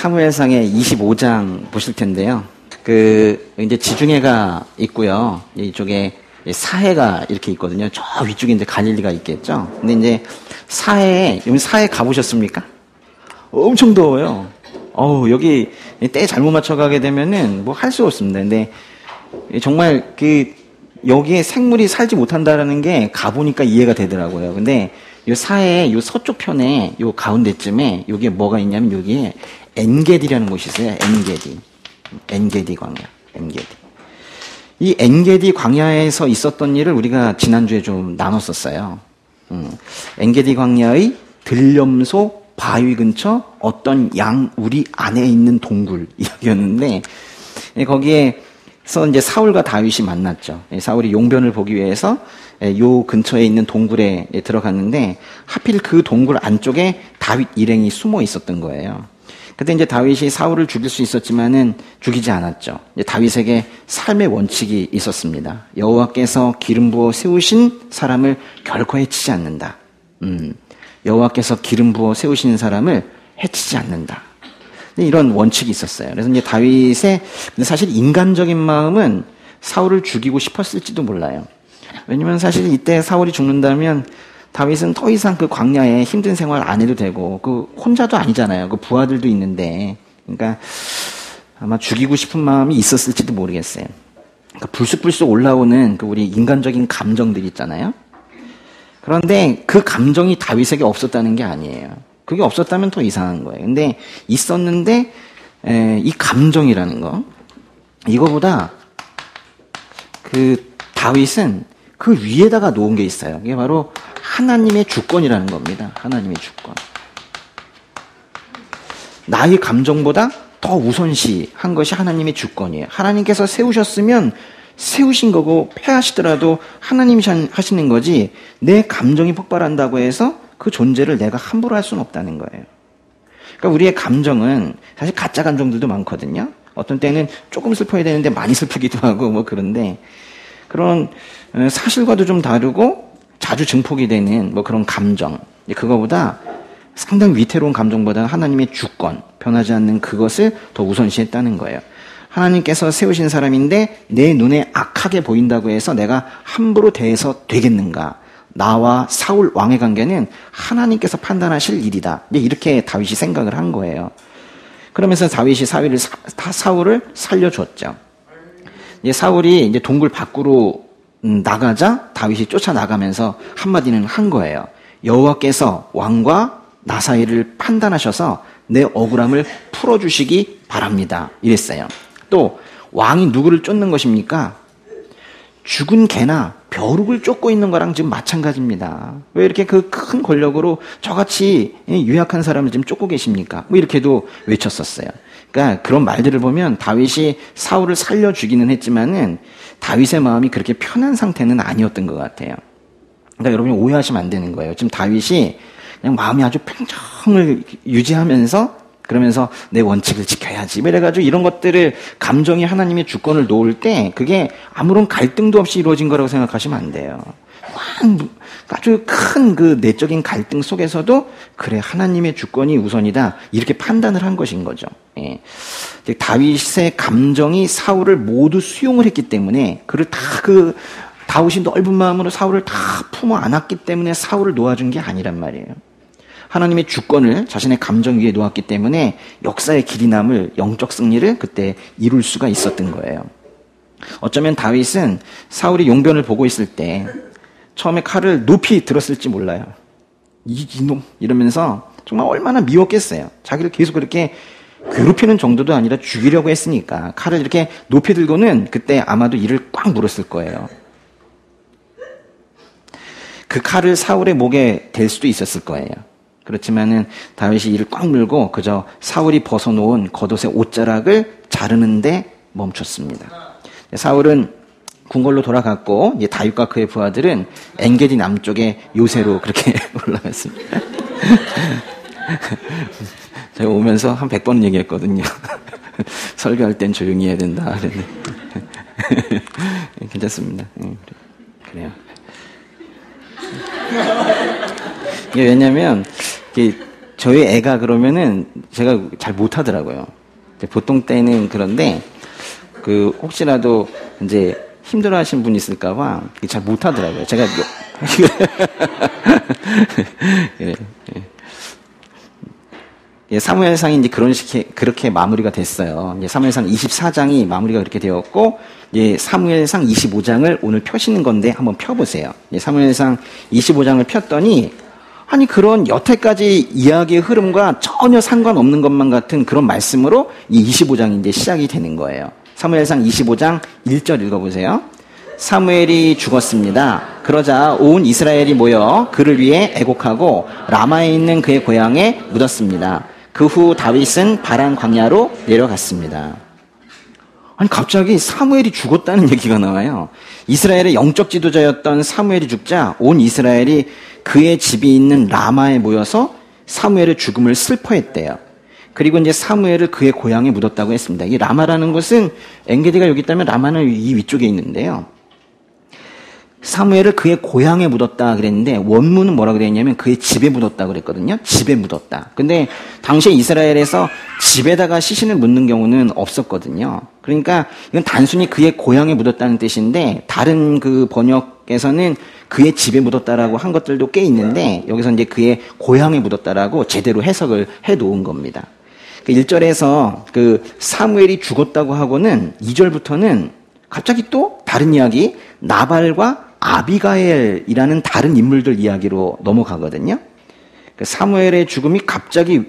사무엘상의 25장 보실 텐데요. 이제 지중해가 있고요. 이쪽에 사해가 이렇게 있거든요. 저 위쪽에 이제 갈릴리가 있겠죠. 근데 이제 여기 사해 가보셨습니까? 엄청 더워요. 여기 때 잘못 맞춰가게 되면은 뭐 할 수 없습니다. 근데 정말 여기에 생물이 살지 못한다라는 게 가보니까 이해가 되더라고요. 근데 요 사해의 요 서쪽 편에 요 가운데쯤에 여기에 뭐가 있냐면 여기에 엔게디라는 곳이 있어요. 엔게디 광야. 이 엔게디 광야에서 있었던 일을 우리가 지난주에 좀 나눴었어요. 엔게디 광야의 들염소 바위 근처 어떤 우리 안에 있는 동굴 이야기였는데 거기에서 이제 사울과 다윗이 만났죠. 사울이 용변을 보기 위해서 요 근처에 있는 동굴에 들어갔는데 하필 그 동굴 안쪽에 다윗 일행이 숨어 있었던 거예요. 그때 이제 다윗이 사울을 죽일 수 있었지만은 죽이지 않았죠. 이제 다윗에게 삶의 원칙이 있었습니다. 여호와께서 기름 부어 세우신 사람을 결코 해치지 않는다. 여호와께서 기름 부어 세우신 사람을 해치지 않는다. 이런 원칙이 있었어요. 그래서 이제 다윗의 사실 인간적인 마음은 사울을 죽이고 싶었을지도 몰라요. 왜냐면 사실 이때 사울이 죽는다면 다윗은 더 이상 그 광야에 힘든 생활 안 해도 되고, 혼자도 아니잖아요. 부하들도 있는데. 그러니까 아마 죽이고 싶은 마음이 있었을지도 모르겠어요. 그러니까 불쑥불쑥 올라오는 우리 인간적인 감정들 있잖아요. 그런데 그 감정이 다윗에게 없었다는 게 아니에요. 그게 없었다면 더 이상한 거예요. 근데 있었는데, 이 감정이라는 거, 이거보다 다윗은 그 위에다가 놓은 게 있어요. 이게 바로 하나님의 주권이라는 겁니다. 하나님의 주권. 나의 감정보다 더 우선시한 것이 하나님의 주권이에요. 하나님께서 세우셨으면 세우신 거고 폐하시더라도 하나님이 하시는 거지 내 감정이 폭발한다고 해서 그 존재를 내가 함부로 할 수는 없다는 거예요. 그러니까 우리의 감정은 사실 가짜 감정들도 많거든요. 어떤 때는 조금 슬퍼야 되는데 많이 슬프기도 하고 그런데 그런 사실과도 좀 다르고 자주 증폭이 되는 그런 감정, 그거보다 상당히 위태로운 감정보다 하나님의 주권, 변하지 않는 그것을 더 우선시했다는 거예요. 하나님께서 세우신 사람인데 내 눈에 악하게 보인다고 해서 내가 함부로 대해서 되겠는가? 나와 사울 왕의 관계는 하나님께서 판단하실 일이다. 이렇게 다윗이 생각을 한 거예요. 그러면서 다윗이 사울을 살려줬죠. 사울이 이제 동굴 밖으로 나가자 다윗이 쫓아나가면서 한마디는 한 거예요. 여호와께서 왕과 나 사이를 판단하셔서 내 억울함을 풀어주시기 바랍니다. 이랬어요. 또 왕이 누구를 쫓는 것입니까? 죽은 개나 벼룩을 쫓고 있는 거랑 지금 마찬가지입니다. 왜 이렇게 그 큰 권력으로 저같이 유약한 사람을 지금 쫓고 계십니까? 이렇게도 외쳤었어요. 그러니까 그런 말들을 보면 다윗이 사울을 살려 죽이는 했지만은 다윗의 마음이 그렇게 편한 상태는 아니었던 것 같아요. 그러니까 여러분이 오해하시면 안 되는 거예요. 지금 다윗이 그냥 마음이 아주 평정을 유지하면서 그러면서 내 원칙을 지켜야지. 이래가지고 이런 것들을 감정이 하나님의 주권을 놓을 때 그게 아무런 갈등도 없이 이루어진 거라고 생각하시면 안 돼요. 아주 큰 내적인 갈등 속에서도 그래 하나님의 주권이 우선이다 이렇게 판단을 한 것인 거죠. 예. 다윗의 감정이 사울을 모두 수용을 했기 때문에 그를 다 다윗이 넓은 마음으로 사울을 다 품어 안았기 때문에 사울을 놓아준 게 아니란 말이에요. 하나님의 주권을 자신의 감정 위에 놓았기 때문에 역사의 길이 남을 영적 승리를 그때 이룰 수가 있었던 거예요. 어쩌면 다윗은 사울이 용변을 보고 있을 때 처음에 칼을 높이 들었을지 몰라요. 이놈 이러면서 정말 얼마나 미웠겠어요. 자기를 계속 그렇게 괴롭히는 정도도 아니라 죽이려고 했으니까 칼을 이렇게 높이 들고는 그때 아마도 이를 꽉 물었을 거예요. 그 칼을 사울의 목에 댈 수도 있었을 거예요. 그렇지만은 다윗이 이를 꽉 물고 그저 사울이 벗어놓은 겉옷의 옷자락을 자르는데 멈췄습니다. 사울은 궁궐로 돌아갔고 이제 다윗과 그의 부하들은 엔게디 남쪽의 요새로 그렇게 올라갔습니다. 제가 오면서 한 100번은 얘기했거든요. 설교할 땐 조용히 해야 된다. 괜찮습니다. 그래요. 이게 왜냐면 저희 애가 그러면은 제가 잘 못하더라고요. 보통 때는 그런데 혹시라도 이제 힘들어하시는 분 있을까봐 잘 못하더라고요. 제가 사무엘상이 이제 그렇게 마무리가 됐어요. 이제 사무엘상 24장이 마무리가 그렇게 되었고, 이제 사무엘상 25장을 오늘 펴시는 건데 한번 펴보세요. 사무엘상 25장을 폈더니, 아니, 그런 여태까지 이야기의 흐름과 전혀 상관없는 것만 같은 그런 말씀으로 이 25장이 이제 시작이 되는 거예요. 사무엘상 25장 1절 읽어보세요. 사무엘이 죽었습니다. 그러자 온 이스라엘이 모여 그를 위해 애곡하고 라마에 있는 그의 고향에 묻었습니다. 그 후 다윗은 바란 광야로 내려갔습니다. 아니, 갑자기 사무엘이 죽었다는 얘기가 나와요. 이스라엘의 영적 지도자였던 사무엘이 죽자 온 이스라엘이 그의 집이 있는 라마에 모여서 사무엘의 죽음을 슬퍼했대요. 그리고 이제 사무엘을 그의 고향에 묻었다고 했습니다. 이 라마라는 곳은 엔게디가 여기 있다면 라마는 이 위쪽에 있는데요. 사무엘을 그의 고향에 묻었다 그랬는데 원문은 뭐라 그랬냐면 그의 집에 묻었다 그랬거든요. 집에 묻었다. 근데 당시에 이스라엘에서 집에다가 시신을 묻는 경우는 없었거든요. 그러니까 이건 단순히 그의 고향에 묻었다는 뜻인데 다른 그 번역에서는 그의 집에 묻었다라고 한 것들도 꽤 있는데 여기서 이제 그의 고향에 묻었다라고 제대로 해석을 해 놓은 겁니다. 1절에서 사무엘이 죽었다고 하고는 2절부터는 갑자기 또 다른 이야기, 나발과 아비가엘이라는 다른 인물들 이야기로 넘어가거든요. 사무엘의 죽음이 갑자기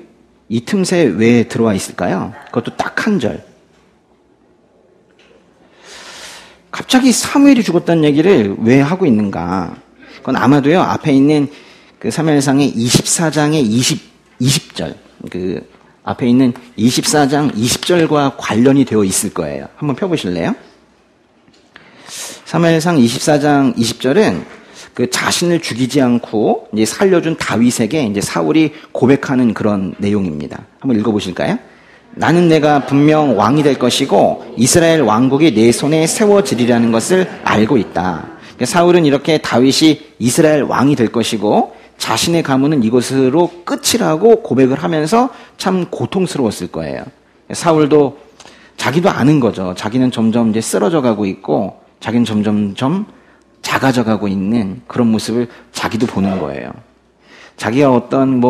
이 틈새 왜 들어와 있을까요? 그것도 딱 한 절. 갑자기 사무엘이 죽었다는 얘기를 왜 하고 있는가? 그건 아마도요, 앞에 있는 사무엘상의 24장의 20절, 앞에 있는 24장 20절과 관련이 되어 있을 거예요. 한번 펴보실래요? 사무엘상 24장 20절은 자신을 죽이지 않고 이제 살려준 다윗에게 이제 사울이 고백하는 그런 내용입니다. 한번 읽어보실까요? 나는 내가 분명 왕이 될 것이고 이스라엘 왕국이 내 손에 세워지리라는 것을 알고 있다. 사울은 이렇게 다윗이 이스라엘 왕이 될 것이고 자신의 가문은 이것으로 끝이라고 고백을 하면서 참 고통스러웠을 거예요. 사울도 자기도 아는 거죠. 자기는 점점 이제 쓰러져 가고 있고 자기는 점점점 작아져 가고 있는 그런 모습을 자기도 보는 거예요. 자기가 어떤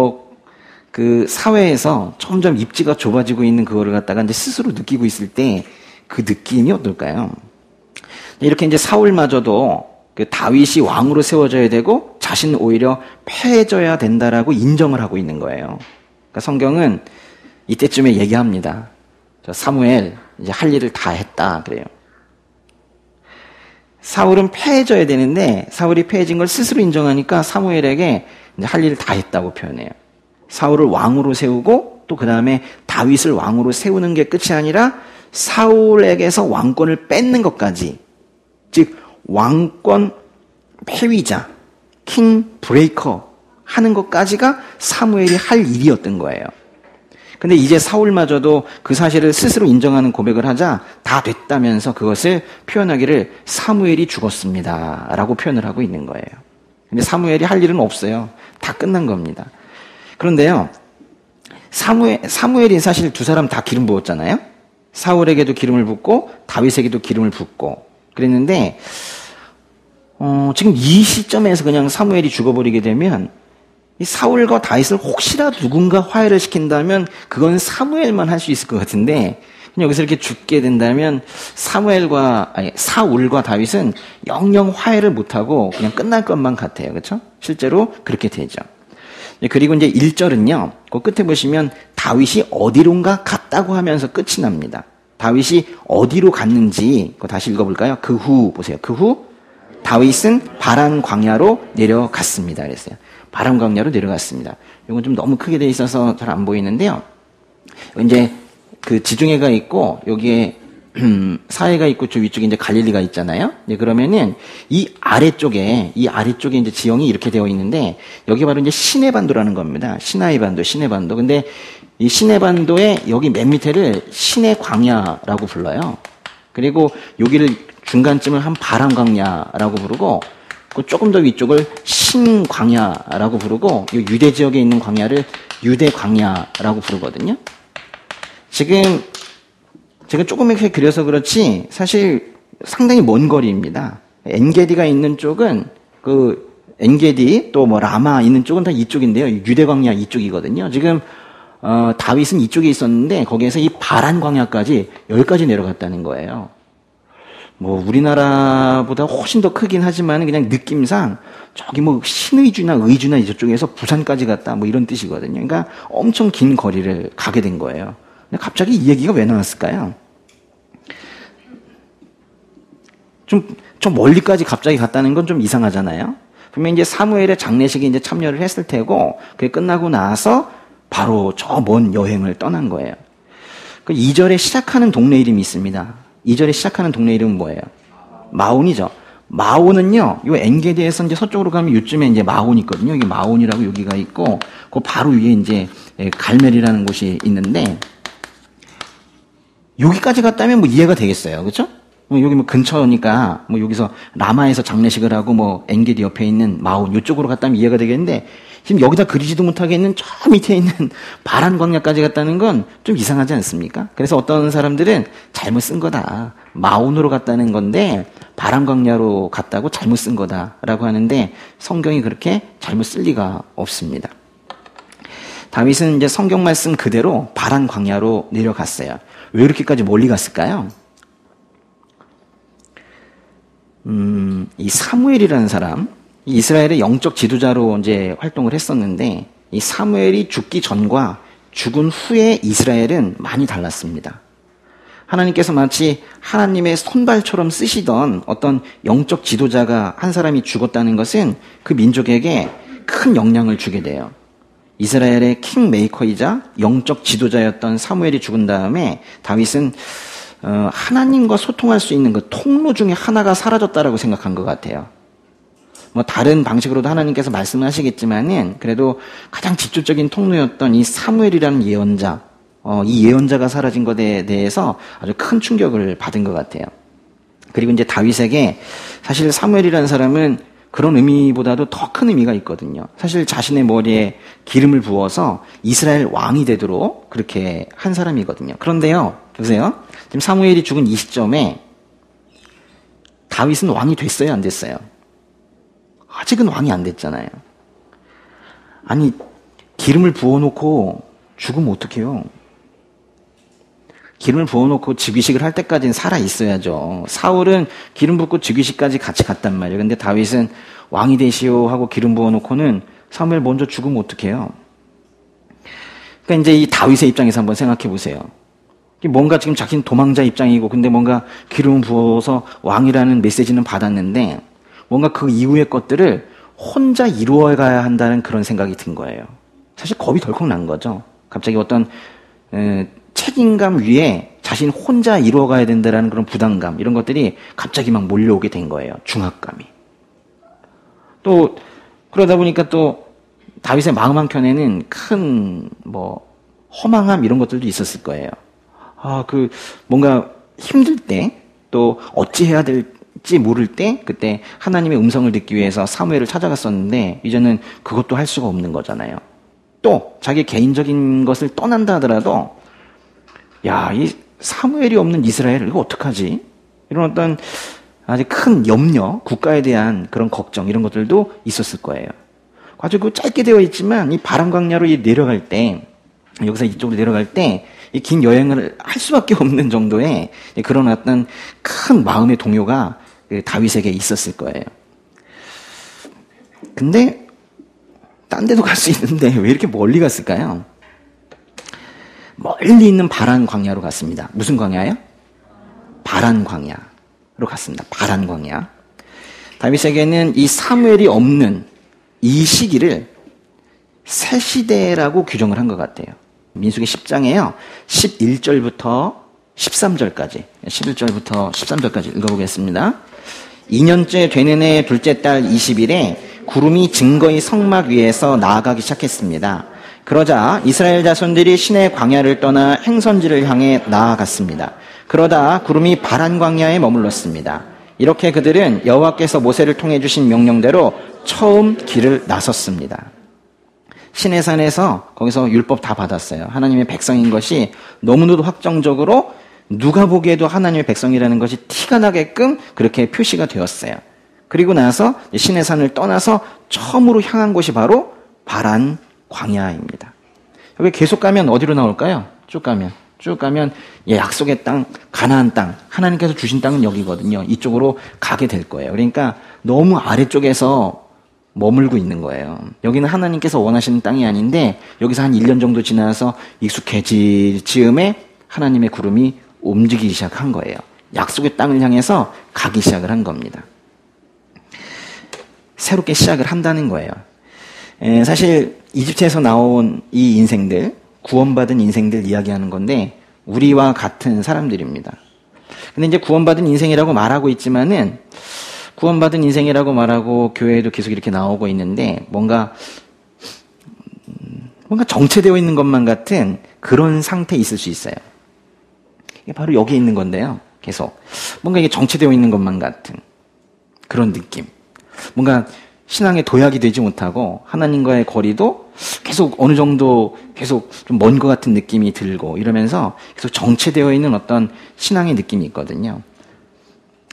사회에서 점점 입지가 좁아지고 있는 그거를 갖다가 이제 스스로 느끼고 있을 때 그 느낌이 어떨까요? 이렇게 이제 사울마저도 다윗이 왕으로 세워져야 되고 자신은 오히려 패해져야 된다라고 인정을 하고 있는 거예요. 그러니까 성경은 이때쯤에 얘기합니다. 사무엘 이제 할 일을 다 했다 그래요. 사울은 패해져야 되는데 사울이 패해진 걸 스스로 인정하니까 사무엘에게 이제 할 일을 다 했다고 표현해요. 사울을 왕으로 세우고 또 그 다음에 다윗을 왕으로 세우는 게 끝이 아니라 사울에게서 왕권을 뺏는 것까지, 즉 왕권 폐위자, 킹 브레이커 하는 것까지가 사무엘이 할 일이었던 거예요. 근데 이제 사울마저도 그 사실을 스스로 인정하는 고백을 하자 다 됐다면서 그것을 표현하기를 사무엘이 죽었습니다 라고 표현을 하고 있는 거예요. 근데 사무엘이 할 일은 없어요. 다 끝난 겁니다. 그런데요, 사무엘이 사실 두 사람 다 기름 부었잖아요. 사울에게도 기름을 붓고 다윗에게도 기름을 붓고 그랬는데 지금 이 시점에서 그냥 사무엘이 죽어버리게 되면 이 사울과 다윗을 혹시라도 누군가 화해를 시킨다면 그건 사무엘만 할 수 있을 것 같은데 그냥 여기서 이렇게 죽게 된다면 사울과 다윗은 영영 화해를 못하고 그냥 끝날 것만 같아요. 그렇죠? 실제로 그렇게 되죠. 그리고 이제 1절은요. 그 끝에 보시면 다윗이 어디론가 갔다고 하면서 끝이 납니다. 다윗이 어디로 갔는지 그거 다시 읽어볼까요? 그 후 보세요. 그 후 다윗은 바란 광야로 내려갔습니다. 그랬어요. 바람 광야로 내려갔습니다. 이건 좀 너무 크게 돼 있어서 잘 안 보이는데요. 이제 지중해가 있고 여기에 사해가 있고 저 위쪽에 이제 갈릴리가 있잖아요. 네, 그러면은 이 아래쪽에 이제 지형이 이렇게 되어 있는데 여기 바로 이제 시내반도라는 겁니다. 시나이 반도. 근데 이 시내반도의 여기 맨 밑에를 시내 광야라고 불러요. 그리고 여기를 중간쯤을 한 바람 광야라고 부르고 그 조금 더 위쪽을 신광야라고 부르고 이 유대 지역에 있는 광야를 유대 광야라고 부르거든요. 지금 제가 조금 이렇게 그려서 그렇지 사실 상당히 먼 거리입니다. 엔게디가 있는 쪽은 그 엔게디 또 뭐 라마 있는 쪽은 다 이쪽인데요. 유대 광야 이쪽이거든요. 지금 다윗은 이쪽에 있었는데 거기에서 이 바란 광야까지 여기까지 내려갔다는 거예요. 뭐 우리나라보다 훨씬 더 크긴 하지만 그냥 느낌상 저기 뭐 신의주나 의주나 이쪽에서 부산까지 갔다 뭐 이런 뜻이거든요. 그러니까 엄청 긴 거리를 가게 된 거예요. 근데 갑자기 이 얘기가 왜 나왔을까요? 좀 멀리까지 갑자기 갔다는 건 좀 이상하잖아요. 분명 이제 사무엘의 장례식에 이제 참여를 했을 테고 그게 끝나고 나서 바로 저 먼 여행을 떠난 거예요. 그 2절에 시작하는 동네 이름이 있습니다. 2절에 시작하는 동네 이름은 뭐예요? 마온이죠. 마온은요, 요 엔게디에서 이제 서쪽으로 가면 요쯤에 이제 마온이 있거든요. 여기 마온이라고 여기가 있고, 그 바로 위에 이제 갈멜이라는 곳이 있는데, 여기까지 갔다면 뭐 이해가 되겠어요. 그렇죠? 여기 뭐 근처니까 뭐 여기서 라마에서 장례식을 하고 뭐 엔게디 옆에 있는 마온 이쪽으로 갔다면 이해가 되겠는데 지금 여기다 그리지도 못하겠는 저 밑에 있는 바란 광야까지 갔다는 건 좀 이상하지 않습니까? 그래서 어떤 사람들은 잘못 쓴 거다. 마온으로 갔다는 건데 바란 광야로 갔다고 잘못 쓴 거다라고 하는데 성경이 그렇게 잘못 쓸 리가 없습니다. 다윗은 이제 성경 말씀 그대로 바란 광야로 내려갔어요. 왜 이렇게까지 멀리 갔을까요? 이 사무엘이라는 사람, 이스라엘의 영적 지도자로 이제 활동을 했었는데, 이 사무엘이 죽기 전과 죽은 후에 이스라엘은 많이 달랐습니다. 하나님께서 마치 하나님의 손발처럼 쓰시던 어떤 영적 지도자가 한 사람이 죽었다는 것은 그 민족에게 큰 영향을 주게 돼요. 이스라엘의 킹메이커이자 영적 지도자였던 사무엘이 죽은 다음에 다윗은 하나님과 소통할 수 있는 그 통로 중에 하나가 사라졌다라고 생각한 것 같아요. 뭐 다른 방식으로도 하나님께서 말씀을 하시겠지만은 그래도 가장 직접적인 통로였던 이 사무엘이라는 예언자, 이 예언자가 사라진 것에 대해서 아주 큰 충격을 받은 것 같아요. 그리고 이제 다윗에게 사실 사무엘이라는 사람은 그런 의미보다도 더 큰 의미가 있거든요. 사실 자신의 머리에 기름을 부어서 이스라엘 왕이 되도록 그렇게 한 사람이거든요. 그런데요, 보세요. 지금 사무엘이 죽은 이 시점에 다윗은 왕이 됐어요, 안 됐어요? 아직은 왕이 안 됐잖아요. 아니, 기름을 부어놓고 죽으면 어떡해요? 기름을 부어놓고 즉위식을 할 때까지는 살아있어야죠. 사울은 기름 붓고 즉위식까지 같이 갔단 말이에요. 근데 다윗은 왕이 되시오 하고 기름 부어놓고는 사무엘 먼저 죽으면 어떡해요? 그러니까 이제 이 다윗의 입장에서 한번 생각해 보세요. 뭔가 지금 자기는 도망자 입장이고 근데 뭔가 기름 부어서 왕이라는 메시지는 받았는데 뭔가 그 이후의 것들을 혼자 이루어가야 한다는 그런 생각이 든 거예요. 사실 겁이 덜컥 난 거죠. 갑자기 어떤 책임감 위에 자신 혼자 이루어가야 된다는 그런 부담감 이런 것들이 갑자기 막 몰려오게 된 거예요. 중압감이. 또 그러다 보니까 또 다윗의 마음 한켠에는 큰 허망함 이런 것들도 있었을 거예요. 뭔가 힘들 때 또 어찌해야 될지 모를 때 그때 하나님의 음성을 듣기 위해서 사무엘을 찾아갔었는데 이제는 그것도 할 수가 없는 거잖아요. 또 자기 개인적인 것을 떠난다 하더라도 이 사무엘이 없는 이스라엘 이거 어떡하지? 이런 어떤 아주 큰 염려, 국가에 대한 그런 걱정 이런 것들도 있었을 거예요. 아주 그 짧게 되어 있지만 이 바람 광야로 내려갈 때 여기서 이쪽으로 내려갈 때 이 긴 여행을 할 수밖에 없는 정도의 그런 어떤 큰 마음의 동요가 다윗에게 있었을 거예요. 근데 딴 데도 갈 수 있는데 왜 이렇게 멀리 갔을까요? 멀리 있는 바란 광야로 갔습니다. 무슨 광야예요? 바란 광야로 갔습니다. 바란 광야. 다윗에게는 이 사무엘이 없는 이 시기를 새 시대라고 규정을 한 것 같아요. 민수기 10장에요. 11절부터 13절까지 11절부터 13절까지 읽어보겠습니다. 2년째 되는 해 둘째 달 20일에 구름이 증거의 성막 위에서 나아가기 시작했습니다. 그러자 이스라엘 자손들이 시내 광야를 떠나 행선지를 향해 나아갔습니다. 그러다 구름이 바란 광야에 머물렀습니다. 이렇게 그들은 여호와께서 모세를 통해 주신 명령대로 처음 길을 나섰습니다. 시내산에서 거기서 율법 다 받았어요. 하나님의 백성인 것이 너무나도 확정적으로 누가 보기에도 하나님의 백성이라는 것이 티가 나게끔 그렇게 표시가 되었어요. 그리고 나서 시내산을 떠나서 처음으로 향한 곳이 바로 바란 광야입니다. 여기 계속 가면 어디로 나올까요? 쭉 가면 약속의 땅, 가나안 땅, 하나님께서 주신 땅은 여기거든요. 이쪽으로 가게 될 거예요. 그러니까 너무 아래쪽에서 머물고 있는 거예요. 여기는 하나님께서 원하시는 땅이 아닌데 여기서 한 1년 정도 지나서 익숙해질 즈음에 하나님의 구름이 움직이기 시작한 거예요. 약속의 땅을 향해서 가기 시작을 한 겁니다. 새롭게 시작을 한다는 거예요. 사실 이집트에서 나온 이 인생들, 구원받은 인생들 이야기하는 건데 우리와 같은 사람들입니다. 근데 이제 구원받은 인생이라고 말하고 있지만은 구원받은 인생이라고 말하고 교회에도 계속 이렇게 나오고 있는데 뭔가 정체되어 있는 것만 같은 그런 상태에 있을 수 있어요. 이게 바로 여기에 있는 건데요. 계속 뭔가 이게 정체되어 있는 것만 같은 그런 느낌. 뭔가 신앙의 도약이 되지 못하고 하나님과의 거리도 계속 어느 정도 계속 좀 먼 것 같은 느낌이 들고 이러면서 계속 정체되어 있는 어떤 신앙의 느낌이 있거든요.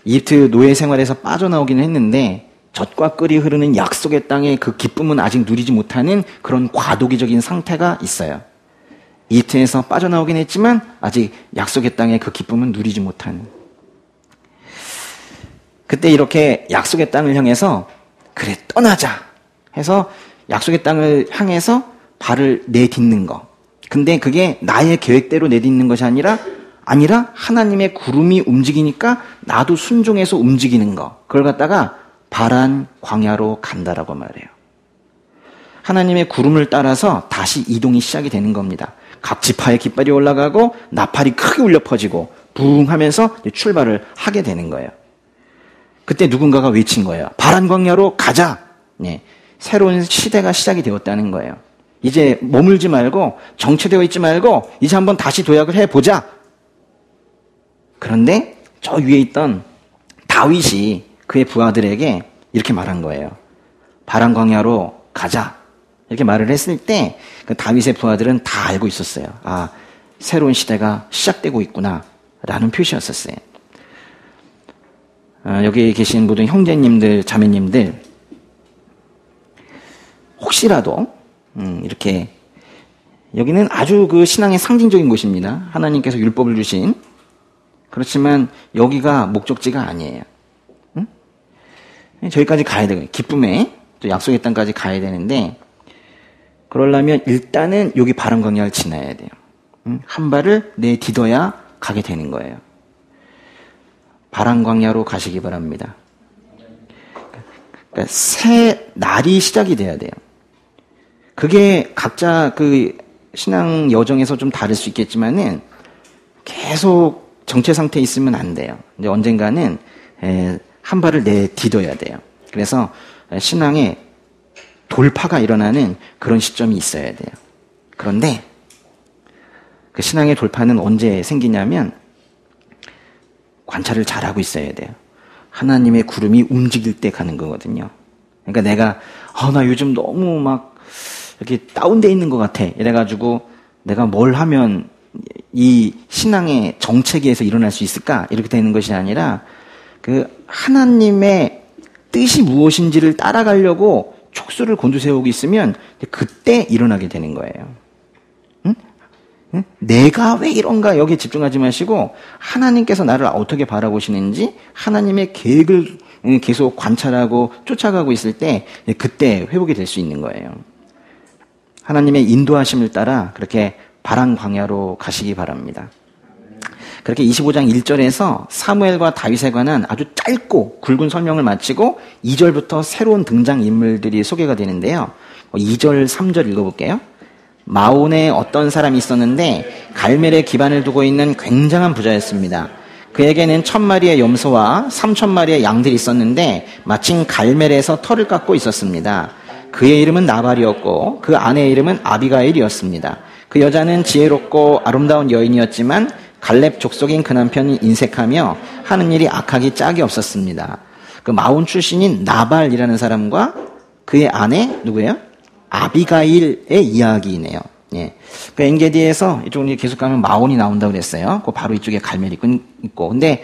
이집트 노예 생활에서 빠져나오기는 했는데 젖과 꿀이 흐르는 약속의 땅의 그 기쁨은 아직 누리지 못하는 그런 과도기적인 상태가 있어요. 이집트에서 빠져나오긴 했지만 아직 약속의 땅의 그 기쁨은 누리지 못하는. 그때 이렇게 약속의 땅을 향해서 그래 떠나자 해서 약속의 땅을 향해서 발을 내딛는 거. 근데 그게 나의 계획대로 내딛는 것이 아니라 하나님의 구름이 움직이니까 나도 순종해서 움직이는 거. 그걸 갖다가 바란 광야로 간다라고 말해요. 하나님의 구름을 따라서 다시 이동이 시작이 되는 겁니다. 각 지파의 깃발이 올라가고 나팔이 크게 울려 퍼지고 붕 하면서 출발을 하게 되는 거예요. 그때 누군가가 외친 거예요. 바란 광야로 가자. 네, 새로운 시대가 시작이 되었다는 거예요. 이제 머물지 말고 정체되어 있지 말고 이제 한번 다시 도약을 해보자. 그런데 저 위에 있던 다윗이 그의 부하들에게 이렇게 말한 거예요. 바란 광야로 가자. 이렇게 말을 했을 때 그 다윗의 부하들은 다 알고 있었어요. 아, 새로운 시대가 시작되고 있구나 라는 표시였었어요. 여기 계신 모든 형제님들, 자매님들 혹시라도 이렇게 여기는 아주 그 신앙의 상징적인 곳입니다. 하나님께서 율법을 주신. 그렇지만 여기가 목적지가 아니에요. 저기까지 가야 되고 기쁨의 또 약속의 땅까지 가야 되는데 그러려면 일단은 여기 바란 광야를 지나야 돼요. 한 발을 내딛어야 가게 되는 거예요. 바란 광야로 가시기 바랍니다. 그러니까 새 날이 시작이 돼야 돼요. 그게 각자 그 신앙 여정에서 좀 다를 수 있겠지만은 계속 정체 상태에 있으면 안 돼요. 이제 언젠가는 한 발을 내딛어야 돼요. 그래서 신앙의 돌파가 일어나는 그런 시점이 있어야 돼요. 그런데 그 신앙의 돌파는 언제 생기냐면 관찰을 잘하고 있어야 돼요. 하나님의 구름이 움직일 때 가는 거거든요. 그러니까 내가 나 요즘 너무 막 이렇게 다운돼 있는 것 같아. 이래가지고 내가 뭘 하면 이 신앙의 정체기에서 일어날 수 있을까? 이렇게 되는 것이 아니라 그 하나님의 뜻이 무엇인지를 따라가려고 촉수를 곤두세우고 있으면 그때 일어나게 되는 거예요. 응? 내가 왜 이런가 여기에 집중하지 마시고 하나님께서 나를 어떻게 바라보시는지 하나님의 계획을 계속 관찰하고 쫓아가고 있을 때 그때 회복이 될 수 있는 거예요. 하나님의 인도하심을 따라 그렇게 바란 광야로 가시기 바랍니다. 그렇게 25장 1절에서 사무엘과 다윗에 관한 아주 짧고 굵은 설명을 마치고 2절부터 새로운 등장인물들이 소개가 되는데요. 2절, 3절 읽어볼게요. 마온에 어떤 사람이 있었는데 갈멜에 기반을 두고 있는 굉장한 부자였습니다. 그에게는 1000마리의 염소와 3000마리의 양들이 있었는데 마침 갈멜에서 털을 깎고 있었습니다. 그의 이름은 나발이었고 그 아내의 이름은 아비가일이었습니다. 그 여자는 지혜롭고 아름다운 여인이었지만 갈렙 족속인 그 남편이 인색하며 하는 일이 악하기 짝이 없었습니다. 그 마온 출신인 나발이라는 사람과 그의 아내 누구예요? 아비가일의 이야기이네요. 예. 그 엔게디에서 이쪽으로 계속 가면 마온이 나온다고 그랬어요. 그 바로 이쪽에 갈멜이 있고. 근데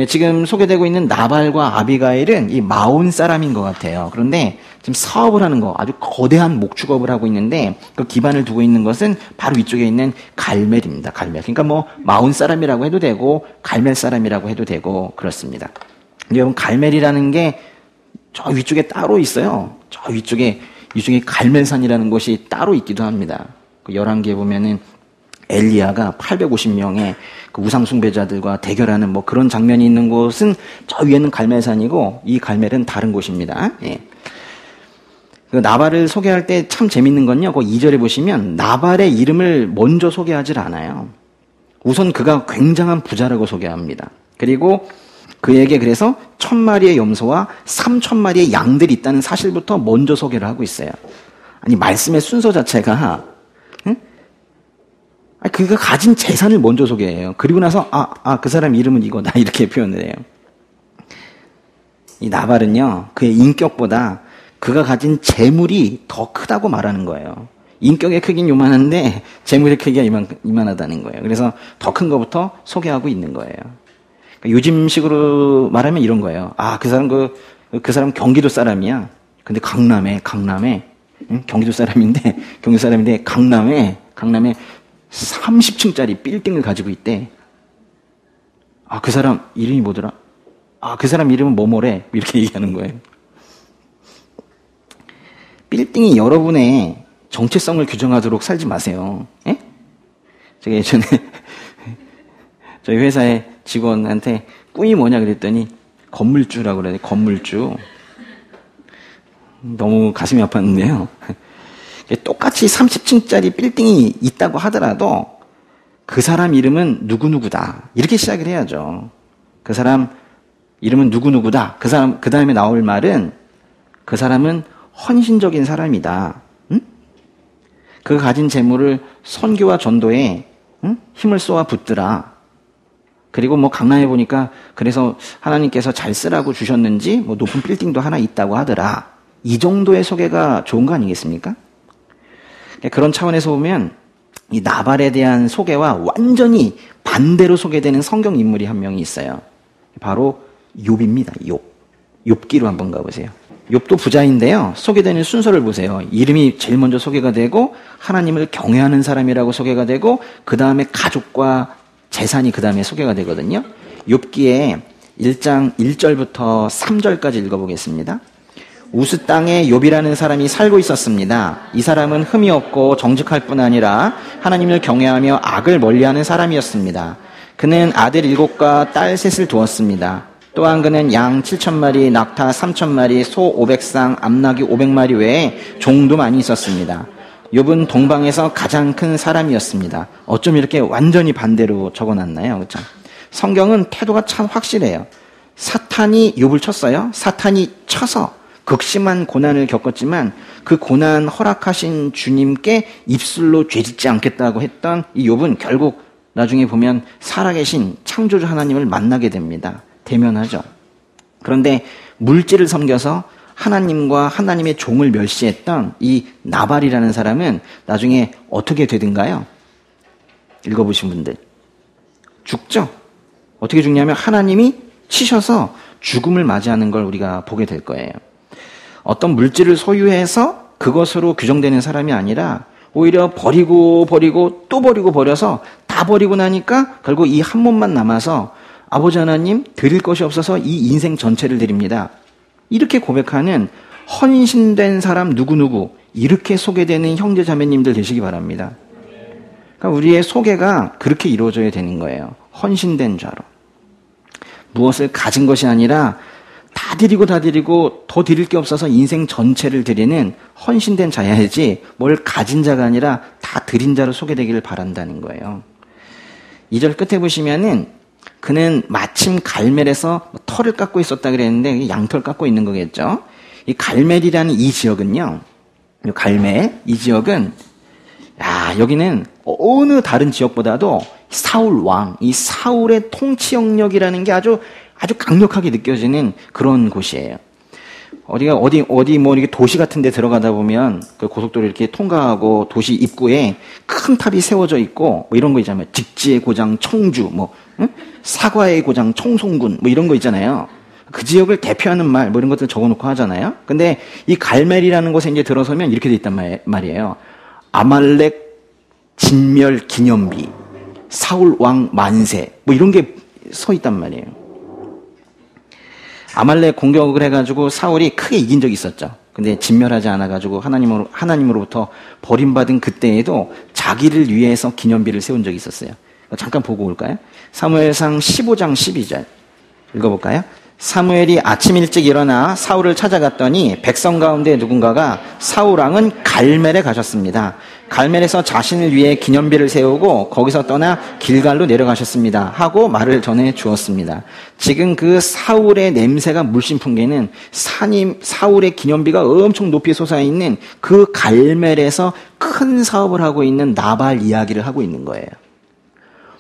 지금 소개되고 있는 나발과 아비가일은 이 마온 사람인 것 같아요. 그런데 지금 사업을 하는 거, 아주 거대한 목축업을 하고 있는데 그 기반을 두고 있는 것은 바로 위쪽에 있는 갈멜입니다. 갈멜. 그러니까 뭐 마온 사람이라고 해도 되고 갈멜 사람이라고 해도 되고 그렇습니다. 근데 여러분 갈멜이라는 게 저 위쪽에 따로 있어요. 저 위쪽에 갈멜산이라는 곳이 따로 있기도 합니다. 그 열왕기에 보면은 엘리야가 850명의 그 우상숭배자들과 대결하는 뭐 그런 장면이 있는 곳은 저 위에는 갈멜산이고 이 갈멜은 다른 곳입니다. 예. 그 나발을 소개할 때 참 재밌는 건요. 그 2절에 보시면 나발의 이름을 먼저 소개하질 않아요. 우선 그가 굉장한 부자라고 소개합니다. 그리고 그에게 그래서 1000마리의 염소와 3000마리의 양들이 있다는 사실부터 먼저 소개를 하고 있어요. 아니 말씀의 순서 자체가 그가 가진 재산을 먼저 소개해요. 그리고 나서 그 사람 이름은 이거다 이렇게 표현을 해요. 이 나발은요 그의 인격보다 그가 가진 재물이 더 크다고 말하는 거예요. 인격의 크긴 요만한데 재물의 크기가 이만하다는 거예요. 그래서 더 큰 것부터 소개하고 있는 거예요. 그러니까 요즘식으로 말하면 이런 거예요. 그 사람 그 사람 경기도 사람이야. 근데 강남에 경기도 사람인데 강남에 30층짜리 빌딩을 가지고 있대. 그 사람 이름이 뭐더라? 그 사람 이름은 뭐뭐래. 이렇게 얘기하는 거예요. 빌딩이 여러분의 정체성을 규정하도록 살지 마세요. 예? 제가 예전에 저희 회사의 직원한테 꿈이 뭐냐 그랬더니 건물주라고 그래요. 건물주. 너무 가슴이 아팠는데요. 똑같이 30층짜리 빌딩이 있다고 하더라도 그 사람 이름은 누구누구다. 이렇게 시작을 해야죠. 그 사람 이름은 누구누구다. 그 다음에 나올 말은 그 사람은 헌신적인 사람이다. 응? 그가 가진 재물을 선교와 전도에 힘을 쏘아 붓더라. 그리고 뭐 강남에 보니까 그래서 하나님께서 잘 쓰라고 주셨는지 뭐 높은 빌딩도 하나 있다고 하더라. 이 정도의 소개가 좋은 거 아니겠습니까? 그런 차원에서 보면 이 나발에 대한 소개와 완전히 반대로 소개되는 성경 인물이 한 명이 있어요. 바로 욥입니다. 욥기로 한번 가보세요. 욥도 부자인데요. 소개되는 순서를 보세요. 이름이 제일 먼저 소개가 되고 하나님을 경외하는 사람이라고 소개가 되고 그 다음에 가족과 재산이 그 다음에 소개가 되거든요. 욥기에 1장 1절부터 3절까지 읽어보겠습니다. 우스 땅에 욥이라는 사람이 살고 있었습니다. 이 사람은 흠이 없고 정직할 뿐 아니라 하나님을 경외하며 악을 멀리하는 사람이었습니다. 그는 아들 7과 딸 3을 두었습니다. 또한 그는 양 7,000마리, 낙타 3,000마리, 소 500쌍, 암나귀 500마리 외에 종도 많이 있었습니다. 욥은 동방에서 가장 큰 사람이었습니다. 어쩜 이렇게 완전히 반대로 적어놨나요? 그렇죠? 성경은 태도가 참 확실해요. 사탄이 욥을 쳤어요. 사탄이 쳐서 극심한 고난을 겪었지만 그 고난 허락하신 주님께 입술로 죄짓지 않겠다고 했던 이 욥은 결국 나중에 보면 살아계신 창조주 하나님을 만나게 됩니다. 대면하죠. 그런데 물질을 섬겨서 하나님과 하나님의 종을 멸시했던 이 나발이라는 사람은 나중에 어떻게 되든가요? 읽어보신 분들. 죽죠? 어떻게 죽냐면 하나님이 치셔서 죽음을 맞이하는 걸 우리가 보게 될 거예요. 어떤 물질을 소유해서 그것으로 규정되는 사람이 아니라 오히려 버리고 또 버려서 다 버리고 나니까 결국 이 한 몸만 남아서 아버지 하나님 드릴 것이 없어서 이 인생 전체를 드립니다. 이렇게 고백하는 헌신된 사람 누구누구 이렇게 소개되는 형제 자매님들 되시기 바랍니다. 그러니까 우리의 소개가 그렇게 이루어져야 되는 거예요. 헌신된 자로. 무엇을 가진 것이 아니라 다 드리고 더 드릴 게 없어서 인생 전체를 드리는 헌신된 자야지 뭘 가진 자가 아니라 다 드린 자로 소개되기를 바란다는 거예요. 2절 끝에 보시면은 그는 마침 갈멜에서 털을 깎고 있었다 그랬는데 양털 깎고 있는 거겠죠. 이 갈멜이라는 이 지역은요. 이 지역은 여기는 어느 다른 지역보다도 사울 왕, 이 사울의 통치 영역이라는 게 아주 강력하게 느껴지는 그런 곳이에요. 어디 뭐 이렇게 도시 같은 데 들어가다 보면 그 고속도로 이렇게 통과하고 도시 입구에 큰 탑이 세워져 있고 뭐 이런 거 있잖아요. 직지의 고장 청주, 뭐, 응? 사과의 고장 청송군, 뭐 이런 거 있잖아요. 그 지역을 대표하는 말, 뭐 이런 것들 적어놓고 하잖아요. 근데 이 갈멜이라는 곳에 이제 들어서면 이렇게 돼 있단 말이에요. 아말렉 진멸 기념비, 사울 왕 만세, 뭐 이런 게 서 있단 말이에요. 아말렉 공격을 해가지고 사울이 크게 이긴 적이 있었죠. 근데 진멸하지 않아가지고 하나님으로부터 버림받은 그때에도 자기를 위해서 기념비를 세운 적이 있었어요. 잠깐 보고 올까요? 사무엘상 15장 12절 읽어볼까요? 사무엘이 아침 일찍 일어나 사울을 찾아갔더니 백성 가운데 누군가가 사울 왕은 갈멜에 가셨습니다. 갈멜에서 자신을 위해 기념비를 세우고 거기서 떠나 길갈로 내려가셨습니다. 하고 말을 전해 주었습니다. 지금 그 사울의 냄새가 물씬 풍기는 사울의 기념비가 엄청 높이 솟아있는 그 갈멜에서 큰 사업을 하고 있는 나발 이야기를 하고 있는 거예요.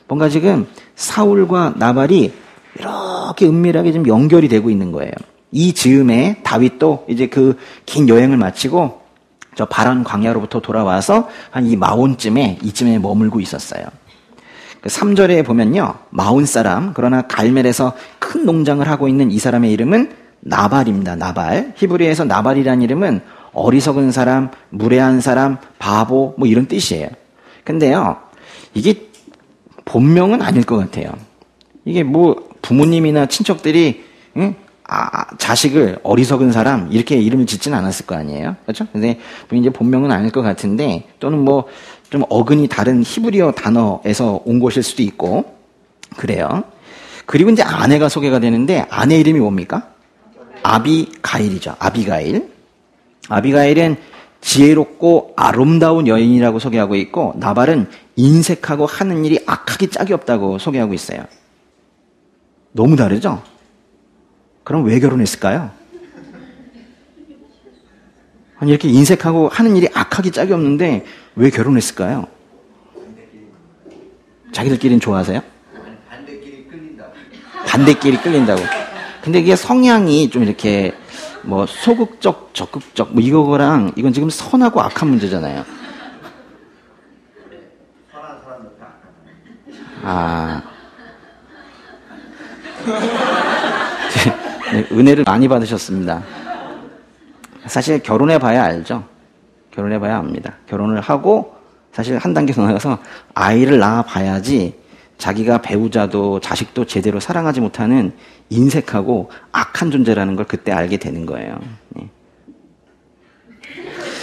뭔가 지금 사울과 나발이 이렇게 은밀하게 좀 연결이 되고 있는 거예요. 이 즈음에 다윗도 이제 그 긴 여행을 마치고 저 바란 광야로부터 돌아와서 한 이 마온쯤에 이쯤에 머물고 있었어요. 그 3절에 보면요. 마온 사람, 그러나 갈멜에서 큰 농장을 하고 있는 이 사람의 이름은 나발입니다. 나발. 히브리에서 나발이라는 이름은 어리석은 사람, 무례한 사람, 바보 뭐 이런 뜻이에요. 근데요. 이게 본명은 아닐 것 같아요. 이게 뭐 부모님이나 친척들이 자식을 어리석은 사람 이렇게 이름을 짓지는 않았을 거 아니에요, 그렇죠? 근데 이제 본명은 아닐 것 같은데 또는 뭐 좀 어근이 다른 히브리어 단어에서 온 것일 수도 있고 그래요. 그리고 이제 아내가 소개가 되는데 아내 이름이 뭡니까? 아비가일이죠. 아비가일. 아비가일은 지혜롭고 아름다운 여인이라고 소개하고 있고 나발은 인색하고 하는 일이 악하기 짝이 없다고 소개하고 있어요. 너무 다르죠? 그럼 왜 결혼했을까요? 아니 이렇게 인색하고 하는 일이 악하기 짝이 없는데 왜 결혼했을까요? 자기들끼리는 좋아하세요? 반대끼리 끌린다고. 근데 이게 성향이 좀 이렇게 뭐 소극적, 적극적 뭐 이거랑 이건 지금 선하고 악한 문제잖아요. 네, 은혜를 많이 받으셨습니다. 사실 결혼해봐야 알죠. 결혼해봐야 압니다. 결혼을 하고 사실 한 단계 더 나가서 아이를 낳아봐야지 자기가 배우자도 자식도 제대로 사랑하지 못하는 인색하고 악한 존재라는 걸 그때 알게 되는 거예요. 네.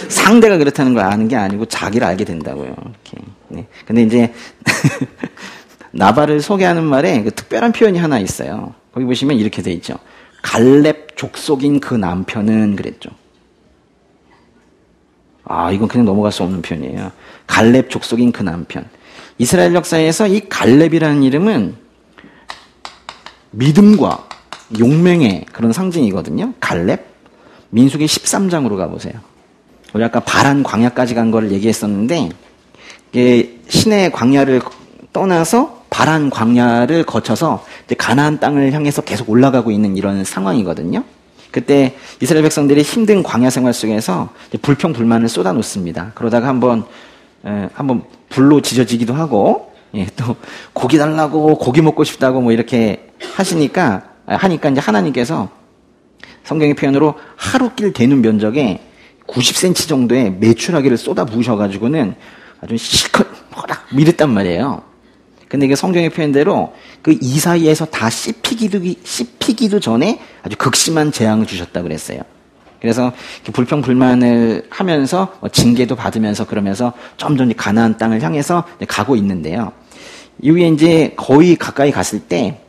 상대가 그렇다는 걸 아는 게 아니고 자기를 알게 된다고요. 이렇게. 네. 근데 이제 나발을 소개하는 말에 그 특별한 표현이 하나 있어요. 거기 보시면 이렇게 돼 있죠. 갈렙 족속인 그 남편은 그랬죠. 이건 그냥 넘어갈 수 없는 표현이에요. 갈렙 족속인 그 남편. 이스라엘 역사에서 이 갈렙이라는 이름은 믿음과 용맹의 그런 상징이거든요. 갈렙. 민수기 13장으로 가보세요. 우리 아까 바란 광야까지 간 거를 얘기했었는데 이게 시내 광야를 떠나서 바란 광야를 거쳐서 이제 가나안 땅을 향해서 계속 올라가고 있는 이런 상황이거든요. 그때 이스라엘 백성들이 힘든 광야 생활 속에서 불평불만을 쏟아놓습니다. 그러다가 한번 불로 지져지기도 하고, 또 고기 달라고 고기 먹고 싶다고 뭐 이렇게 하니까 이제 하나님께서 성경의 표현으로 하루길 되는 면적에 90cm 정도의 메추라기를 쏟아 부으셔가지고는 아주 실컷 뭐라 밀었단 말이에요. 근데 이게 성경의 표현대로 그 이 사이에서 다 씹히기도 전에 아주 극심한 재앙을 주셨다 그랬어요. 그래서 불평불만을 하면서 징계도 받으면서 그러면서 점점 가나안 땅을 향해서 가고 있는데요. 이후에 이제 거의 가까이 갔을 때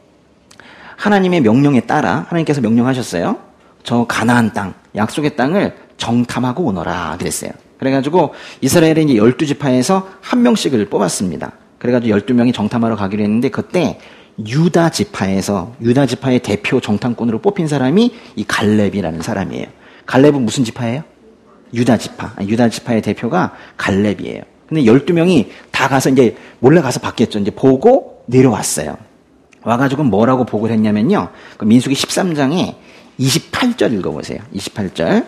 하나님의 명령에 따라 하나님께서 명령하셨어요. 저 가나안 땅, 약속의 땅을 정탐하고 오너라 그랬어요. 그래가지고 이스라엘의 이제 12지파에서 한 명씩을 뽑았습니다. 그래가지고 12명이 정탐하러 가기로 했는데 그때 유다 지파의 대표 정탐꾼으로 뽑힌 사람이 이 갈렙이라는 사람이에요. 갈렙은 무슨 지파예요? 유다 지파의 대표가 갈렙이에요. 근데 12명이 다 가서 이제 몰래 가서 봤겠죠. 이제 보고 내려왔어요. 와가지고 뭐라고 보고를 했냐면요. 그 민수기 13장에 28절 읽어보세요. 28절.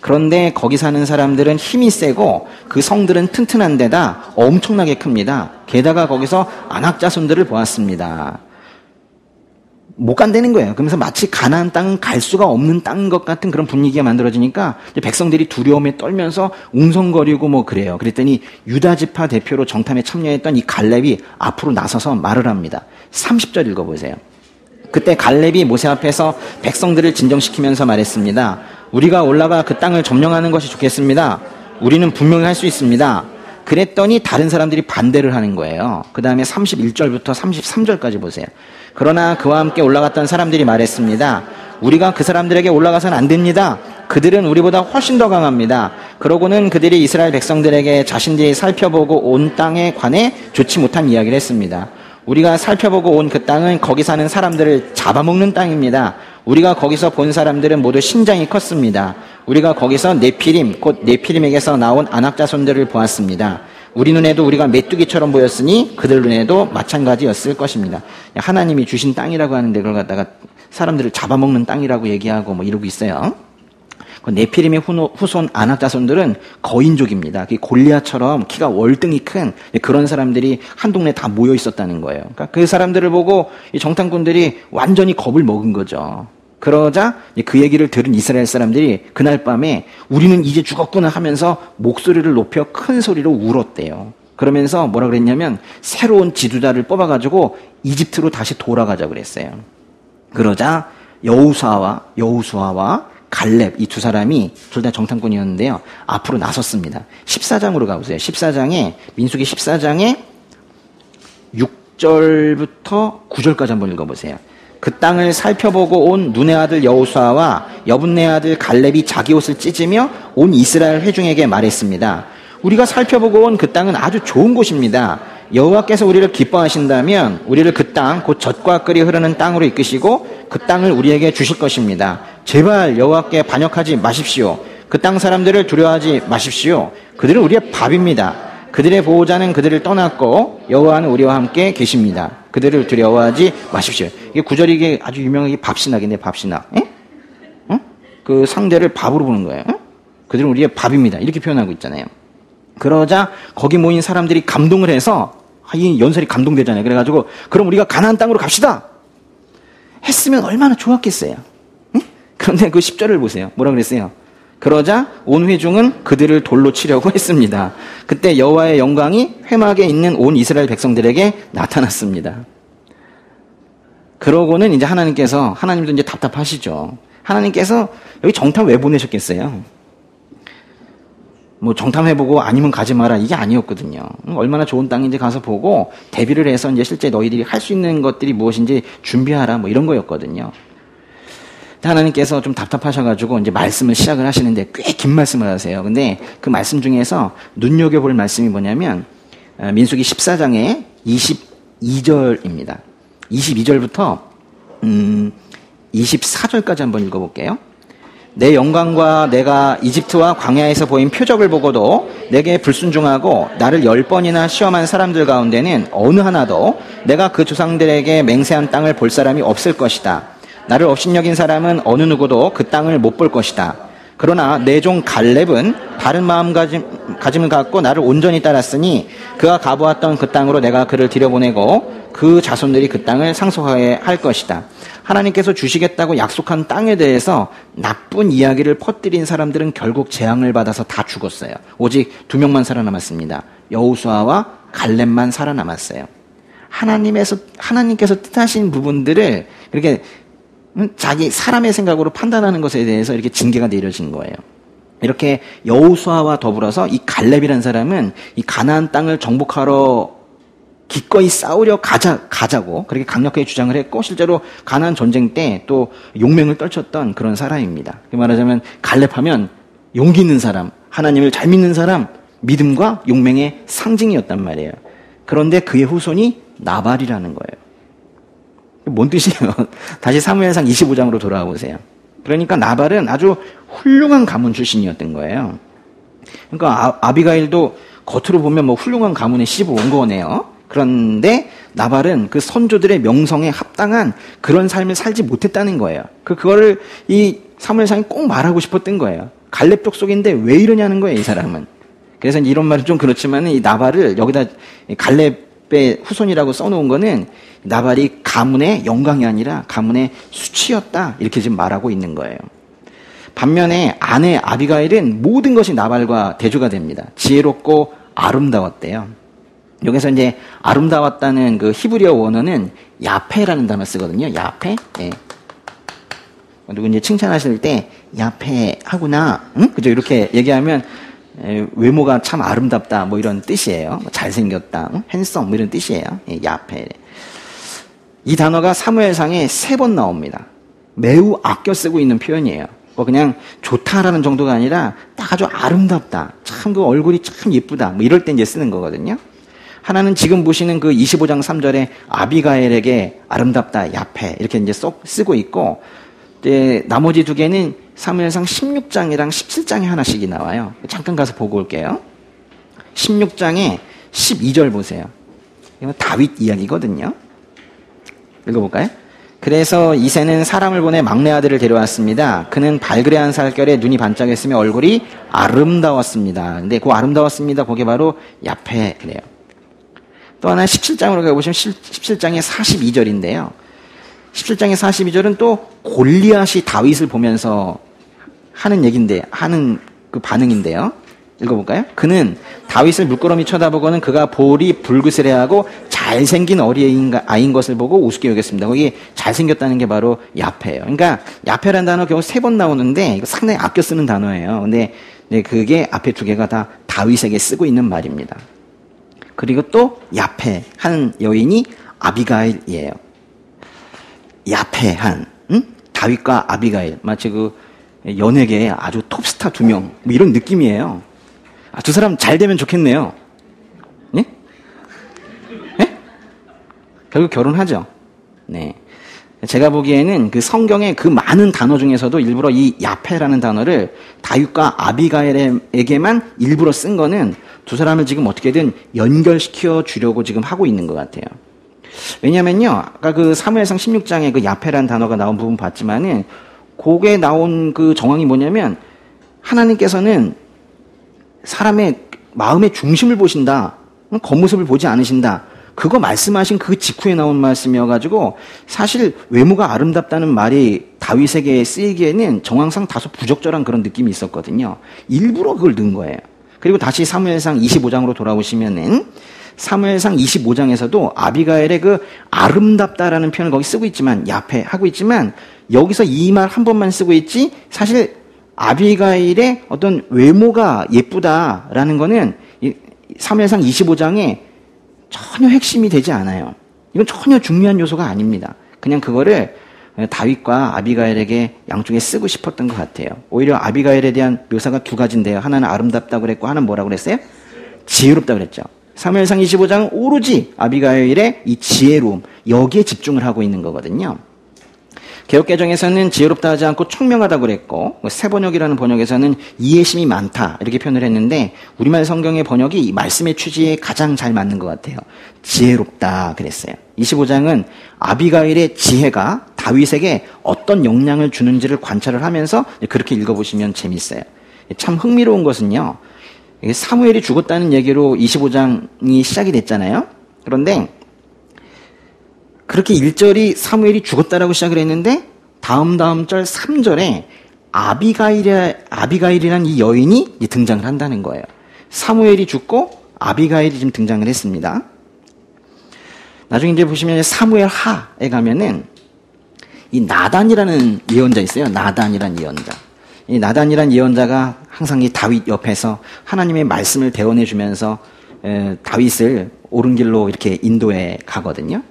그런데 거기 사는 사람들은 힘이 세고 그 성들은 튼튼한 데다 엄청나게 큽니다. 게다가 거기서 아낙 자손들을 보았습니다. 못 간다는 거예요. 그러면서 마치 가나안 땅은 갈 수가 없는 땅인 것 같은 그런 분위기가 만들어지니까 백성들이 두려움에 떨면서 웅성거리고 뭐 그래요. 그랬더니 유다 지파 대표로 정탐에 참여했던 이 갈렙이 앞으로 나서서 말을 합니다. 30절 읽어보세요. 그때 갈렙이 모세 앞에서 백성들을 진정시키면서 말했습니다. 우리가 올라가 그 땅을 점령하는 것이 좋겠습니다. 우리는 분명히 할 수 있습니다. 그랬더니 다른 사람들이 반대를 하는 거예요. 그 다음에 31절부터 33절까지 보세요. 그러나 그와 함께 올라갔던 사람들이 말했습니다. 우리가 그 사람들에게 올라가서는 안 됩니다. 그들은 우리보다 훨씬 더 강합니다. 그러고는 그들이 이스라엘 백성들에게 자신들이 살펴보고 온 땅에 관해 좋지 못한 이야기를 했습니다. 우리가 살펴보고 온 그 땅은 거기 사는 사람들을 잡아먹는 땅입니다. 우리가 거기서 본 사람들은 모두 신장이 컸습니다. 우리가 거기서 네피림, 곧 네피림에게서 나온 아낙 자손들을 보았습니다. 우리 눈에도 우리가 메뚜기처럼 보였으니 그들 눈에도 마찬가지였을 것입니다. 하나님이 주신 땅이라고 하는데 그걸 갖다가 사람들을 잡아먹는 땅이라고 얘기하고 뭐 이러고 있어요. 네피림의 후손 아낙 자손들은 거인족입니다. 골리앗처럼 키가 월등히 큰 그런 사람들이 한 동네에 다 모여 있었다는 거예요. 그러니까 그 사람들을 보고 이 정탐꾼들이 완전히 겁을 먹은 거죠. 그러자 그 얘기를 들은 이스라엘 사람들이 그날 밤에 우리는 이제 죽었구나 하면서 목소리를 높여 큰 소리로 울었대요. 그러면서 뭐라 그랬냐면 새로운 지도자를 뽑아가지고 이집트로 다시 돌아가자 그랬어요. 그러자 여호수아와 갈렙 이 두 사람이 둘 다 정탐꾼이었는데요. 앞으로 나섰습니다. 14장으로 가보세요. 14장에 민수기 14장에 6절부터 9절까지 한번 읽어보세요. 그 땅을 살펴보고 온 눈의 아들 여호수아와 여분네 아들 갈렙이 자기 옷을 찢으며 온 이스라엘 회중에게 말했습니다. 우리가 살펴보고 온 그 땅은 아주 좋은 곳입니다. 여호와께서 우리를 기뻐하신다면 우리를 그 땅 곧 젖과 끓이 흐르는 땅으로 이끄시고 그 땅을 우리에게 주실 것입니다. 제발 여호와께 반역하지 마십시오. 그 땅 사람들을 두려워하지 마십시오. 그들은 우리의 밥입니다. 그들의 보호자는 그들을 떠났고 여호와는 우리와 함께 계십니다. 그들을 두려워하지 마십시오. 이게 구절이 이게 아주 유명하게 밥신학인데 밥신학. 그 상대를 밥으로 보는 거예요. 그들은 우리의 밥입니다. 이렇게 표현하고 있잖아요. 그러자 거기 모인 사람들이 감동을 해서 이 연설이 감동되잖아요. 그래가지고 그럼 우리가 가나안 땅으로 갑시다 했으면 얼마나 좋았겠어요. 그런데 그 10절을 보세요. 뭐라 그랬어요? 그러자 온 회중은 그들을 돌로 치려고 했습니다. 그때 여호와의 영광이 회막에 있는 온 이스라엘 백성들에게 나타났습니다. 그러고는 이제 하나님도 이제 답답하시죠. 하나님께서 여기 정탐 왜 보내셨겠어요? 뭐 정탐해보고 아니면 가지 마라 이게 아니었거든요. 얼마나 좋은 땅인지 가서 보고 대비를 해서 이제 실제 너희들이 할 수 있는 것들이 무엇인지 준비하라 뭐 이런 거였거든요. 하나님께서 좀 답답하셔가지고 이제 말씀을 시작을 하시는데 꽤 긴 말씀을 하세요. 근데 그 말씀 중에서 눈여겨볼 말씀이 뭐냐면 민수기 14장의 22절입니다. 22절부터 24절까지 한번 읽어볼게요. 내 영광과 내가 이집트와 광야에서 보인 표적을 보고도 내게 불순종하고 나를 10번이나 시험한 사람들 가운데는 어느 하나도 내가 그 조상들에게 맹세한 땅을 볼 사람이 없을 것이다. 나를 업신여긴 사람은 어느 누구도 그 땅을 못 볼 것이다. 그러나 내 종 갈렙은 다른 마음가짐을 갖고 나를 온전히 따랐으니 그가 가보았던 그 땅으로 내가 그를 들여보내고 그 자손들이 그 땅을 상속하게 할 것이다. 하나님께서 주시겠다고 약속한 땅에 대해서 나쁜 이야기를 퍼뜨린 사람들은 결국 재앙을 받아서 다 죽었어요. 오직 2명만 살아남았습니다. 여호수아와 갈렙만 살아남았어요. 하나님께서 뜻하신 부분들을 이렇게 자기 사람의 생각으로 판단하는 것에 대해서 이렇게 징계가 내려진 거예요. 이렇게 여호수아와 더불어서 이 갈렙이라는 사람은 이 가나안 땅을 정복하러 기꺼이 싸우려 가자고 그렇게 강력하게 주장을 했고 실제로 가나안 전쟁 때 또 용맹을 떨쳤던 그런 사람입니다. 말하자면 갈렙하면 용기 있는 사람, 하나님을 잘 믿는 사람, 믿음과 용맹의 상징이었단 말이에요. 그런데 그의 후손이 나발이라는 거예요. 뭔 뜻이에요? 다시 사무엘상 25장으로 돌아와 보세요. 그러니까 나발은 아주 훌륭한 가문 출신이었던 거예요. 그러니까 아비가일도 겉으로 보면 뭐 훌륭한 가문에 시집을 온 거네요. 그런데 나발은 그 선조들의 명성에 합당한 그런 삶을 살지 못했다는 거예요. 그거를 이 사무엘상이 꼭 말하고 싶었던 거예요. 갈렙 족속인데 왜 이러냐는 거예요, 이 사람은. 그래서 이런 말은 좀 그렇지만 이 나발을 여기다 갈렙의 후손이라고 써놓은 거는 나발이 가문의 영광이 아니라 가문의 수치였다. 이렇게 지금 말하고 있는 거예요. 반면에 아내 아비가일은 모든 것이 나발과 대조가 됩니다. 지혜롭고 아름다웠대요. 여기서 이제 아름다웠다는 그 히브리어 원어는 야페라는 단어 쓰거든요. 야페. 예. 누구 이제 칭찬하실 때 야페 하구나. 응? 그죠? 이렇게 얘기하면 외모가 참 아름답다. 뭐 이런 뜻이에요. 잘생겼다. 응? 핸섬 뭐 이런 뜻이에요. 예, 야페. 이 단어가 사무엘상에 3번 나옵니다. 매우 아껴 쓰고 있는 표현이에요. 뭐 그냥 좋다라는 정도가 아니라 딱 아주 아름답다. 참 그 얼굴이 참 예쁘다. 뭐 이럴 때 이제 쓰는 거거든요. 하나는 지금 보시는 그 25장 3절에 아비가일에게 아름답다, 야페 이렇게 이제 쏙 쓰고 있고, 이제 나머지 2개는 사무엘상 16장이랑 17장에 하나씩이 나와요. 잠깐 가서 보고 올게요. 16장에 12절 보세요. 이건 다윗 이야기거든요. 읽어볼까요? 그래서 이새는 사람을 보내 막내 아들을 데려왔습니다. 그는 발그레한 살결에 눈이 반짝했으며 얼굴이 아름다웠습니다. 근데 그 아름다웠습니다. 그게 바로 야페 그래요. 또 하나 17장으로 가보시면 17장의 42절인데요. 17장의 42절은 또 골리앗이 다윗을 보면서 하는 얘기인데, 하는 그 반응인데요. 읽어볼까요? 그는 다윗을 물끄러미 쳐다보고는 그가 볼이 불그스레하고 잘생긴 어린아이인 것을 보고 우습게 여겼습니다. 거기 잘생겼다는 게 바로 야페예요. 그러니까 야페라는 단어 겨우 3번 나오는데 이거 상당히 아껴 쓰는 단어예요. 근데 그게 앞에 2개가 다 다윗에게 쓰고 있는 말입니다. 그리고 또 야페한 여인이 아비가일이에요. 야페한 다윗과 아비가일, 마치 그 연예계의 아주 톱스타 2명 뭐 이런 느낌이에요. 두 사람 잘 되면 좋겠네요. 네? 네? 결국 결혼하죠. 네. 제가 보기에는 그 성경의 그 많은 단어 중에서도 일부러 이 야페라는 단어를 다윗과 아비가일에게만 일부러 쓴 거는 두 사람을 지금 어떻게든 연결시켜 주려고 지금 하고 있는 것 같아요. 왜냐면요, 아까 그 사무엘상 16장에 그 야페라는 단어가 나온 부분 봤지만은, 거기에 나온 그 정황이 뭐냐면, 하나님께서는 사람의 마음의 중심을 보신다. 겉모습을 보지 않으신다. 그거 말씀하신 그 직후에 나온 말씀이어가지고, 사실 외모가 아름답다는 말이 다윗에게 쓰이기에는 정황상 다소 부적절한 그런 느낌이 있었거든요. 일부러 그걸 넣은 거예요. 그리고 다시 사무엘상 25장으로 돌아오시면은, 사무엘상 25장에서도 아비가일의 그 아름답다라는 표현을 거기 쓰고 있지만, 야페 하고 있지만, 여기서 이 말 한 번만 쓰고 있지, 사실 아비가일의 어떤 외모가 예쁘다라는 거는 사무엘상 25장에 전혀 핵심이 되지 않아요. 이건 전혀 중요한 요소가 아닙니다. 그냥 그거를 다윗과 아비가일에게 양쪽에 쓰고 싶었던 것 같아요. 오히려 아비가일에 대한 묘사가 2가지인데요. 하나는 아름답다고 그랬고, 하나는 뭐라고 그랬어요? 지혜롭다고 그랬죠. 사무엘상 25장은 오로지 아비가일의 이 지혜로움, 여기에 집중을 하고 있는 거거든요. 개역개정에서는 지혜롭다 하지 않고 총명하다고 그랬고, 새번역이라는 번역에서는 이해심이 많다 이렇게 표현을 했는데, 우리말 성경의 번역이 이 말씀의 취지에 가장 잘 맞는 것 같아요. 지혜롭다 그랬어요. 25장은 아비가일의 지혜가 다윗에게 어떤 영향을 주는지를 관찰을 하면서 그렇게 읽어보시면 재밌어요. 참 흥미로운 것은요, 사무엘이 죽었다는 얘기로 25장이 시작이 됐잖아요. 그런데 그렇게 1절이 사무엘이 죽었다라고 시작을 했는데, 다음 절 3절에 아비가일이라는 이 여인이 등장을 한다는 거예요. 사무엘이 죽고 아비가일이 지금 등장을 했습니다. 나중에 이제 보시면 사무엘 하에 가면은 이 나단이라는 예언자 있어요. 나단이라는 예언자. 이 나단이라는 예언자가 항상 이 다윗 옆에서 하나님의 말씀을 대언해 주면서 다윗을 옳은 길로 이렇게 인도해 가거든요.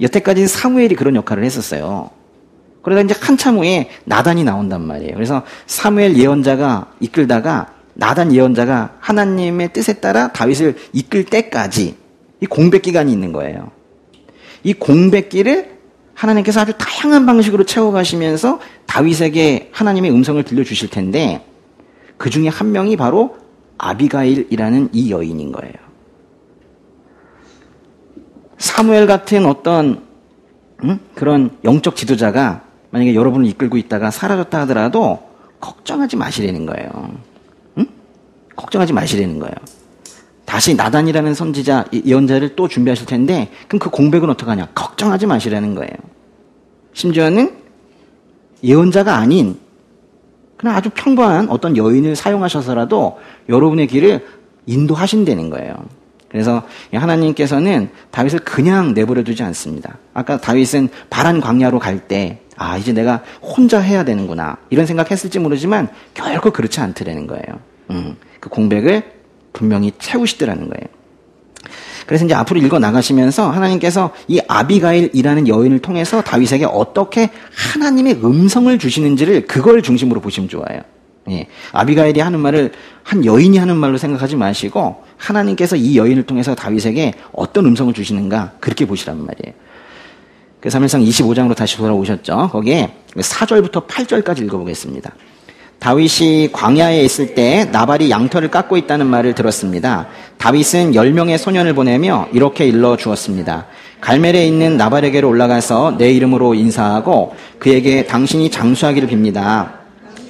여태까지 사무엘이 그런 역할을 했었어요. 그러다 이제 한참 후에 나단이 나온단 말이에요. 그래서 사무엘 예언자가 이끌다가 나단 예언자가 하나님의 뜻에 따라 다윗을 이끌 때까지 이 공백 기간이 있는 거예요. 이 공백기를 하나님께서 아주 다양한 방식으로 채워가시면서 다윗에게 하나님의 음성을 들려주실 텐데, 그 중에 한 명이 바로 아비가일이라는 이 여인인 거예요. 사무엘 같은 어떤 그런 영적 지도자가 만약에 여러분을 이끌고 있다가 사라졌다 하더라도 걱정하지 마시라는 거예요. 걱정하지 마시라는 거예요. 다시 나단이라는 선지자, 예언자를 또 준비하실 텐데 그럼 그 공백은 어떡하냐? 걱정하지 마시라는 거예요. 심지어는 예언자가 아닌 그냥 아주 평범한 어떤 여인을 사용하셔서라도 여러분의 길을 인도하신다는 거예요. 그래서 하나님께서는 다윗을 그냥 내버려 두지 않습니다. 아까 다윗은 바란 광야로 갈 때 이제 내가 혼자 해야 되는구나 이런 생각했을지 모르지만 결코 그렇지 않더라는 거예요. 그 공백을 분명히 채우시더라는 거예요. 그래서 이제 앞으로 읽어 나가시면서 하나님께서 이 아비가일이라는 여인을 통해서 다윗에게 어떻게 하나님의 음성을 주시는지를 그걸 중심으로 보시면 좋아요. 예. 아비가일이 하는 말을 한 여인이 하는 말로 생각하지 마시고 하나님께서 이 여인을 통해서 다윗에게 어떤 음성을 주시는가 그렇게 보시란 말이에요. 그 사무엘상 25장으로 다시 돌아오셨죠. 거기에 4절부터 8절까지 읽어보겠습니다. 다윗이 광야에 있을 때 나발이 양털을 깎고 있다는 말을 들었습니다. 다윗은 10명의 소년을 보내며 이렇게 일러 주었습니다. 갈멜에 있는 나발에게로 올라가서 내 이름으로 인사하고 그에게 당신이 장수하기를 빕니다.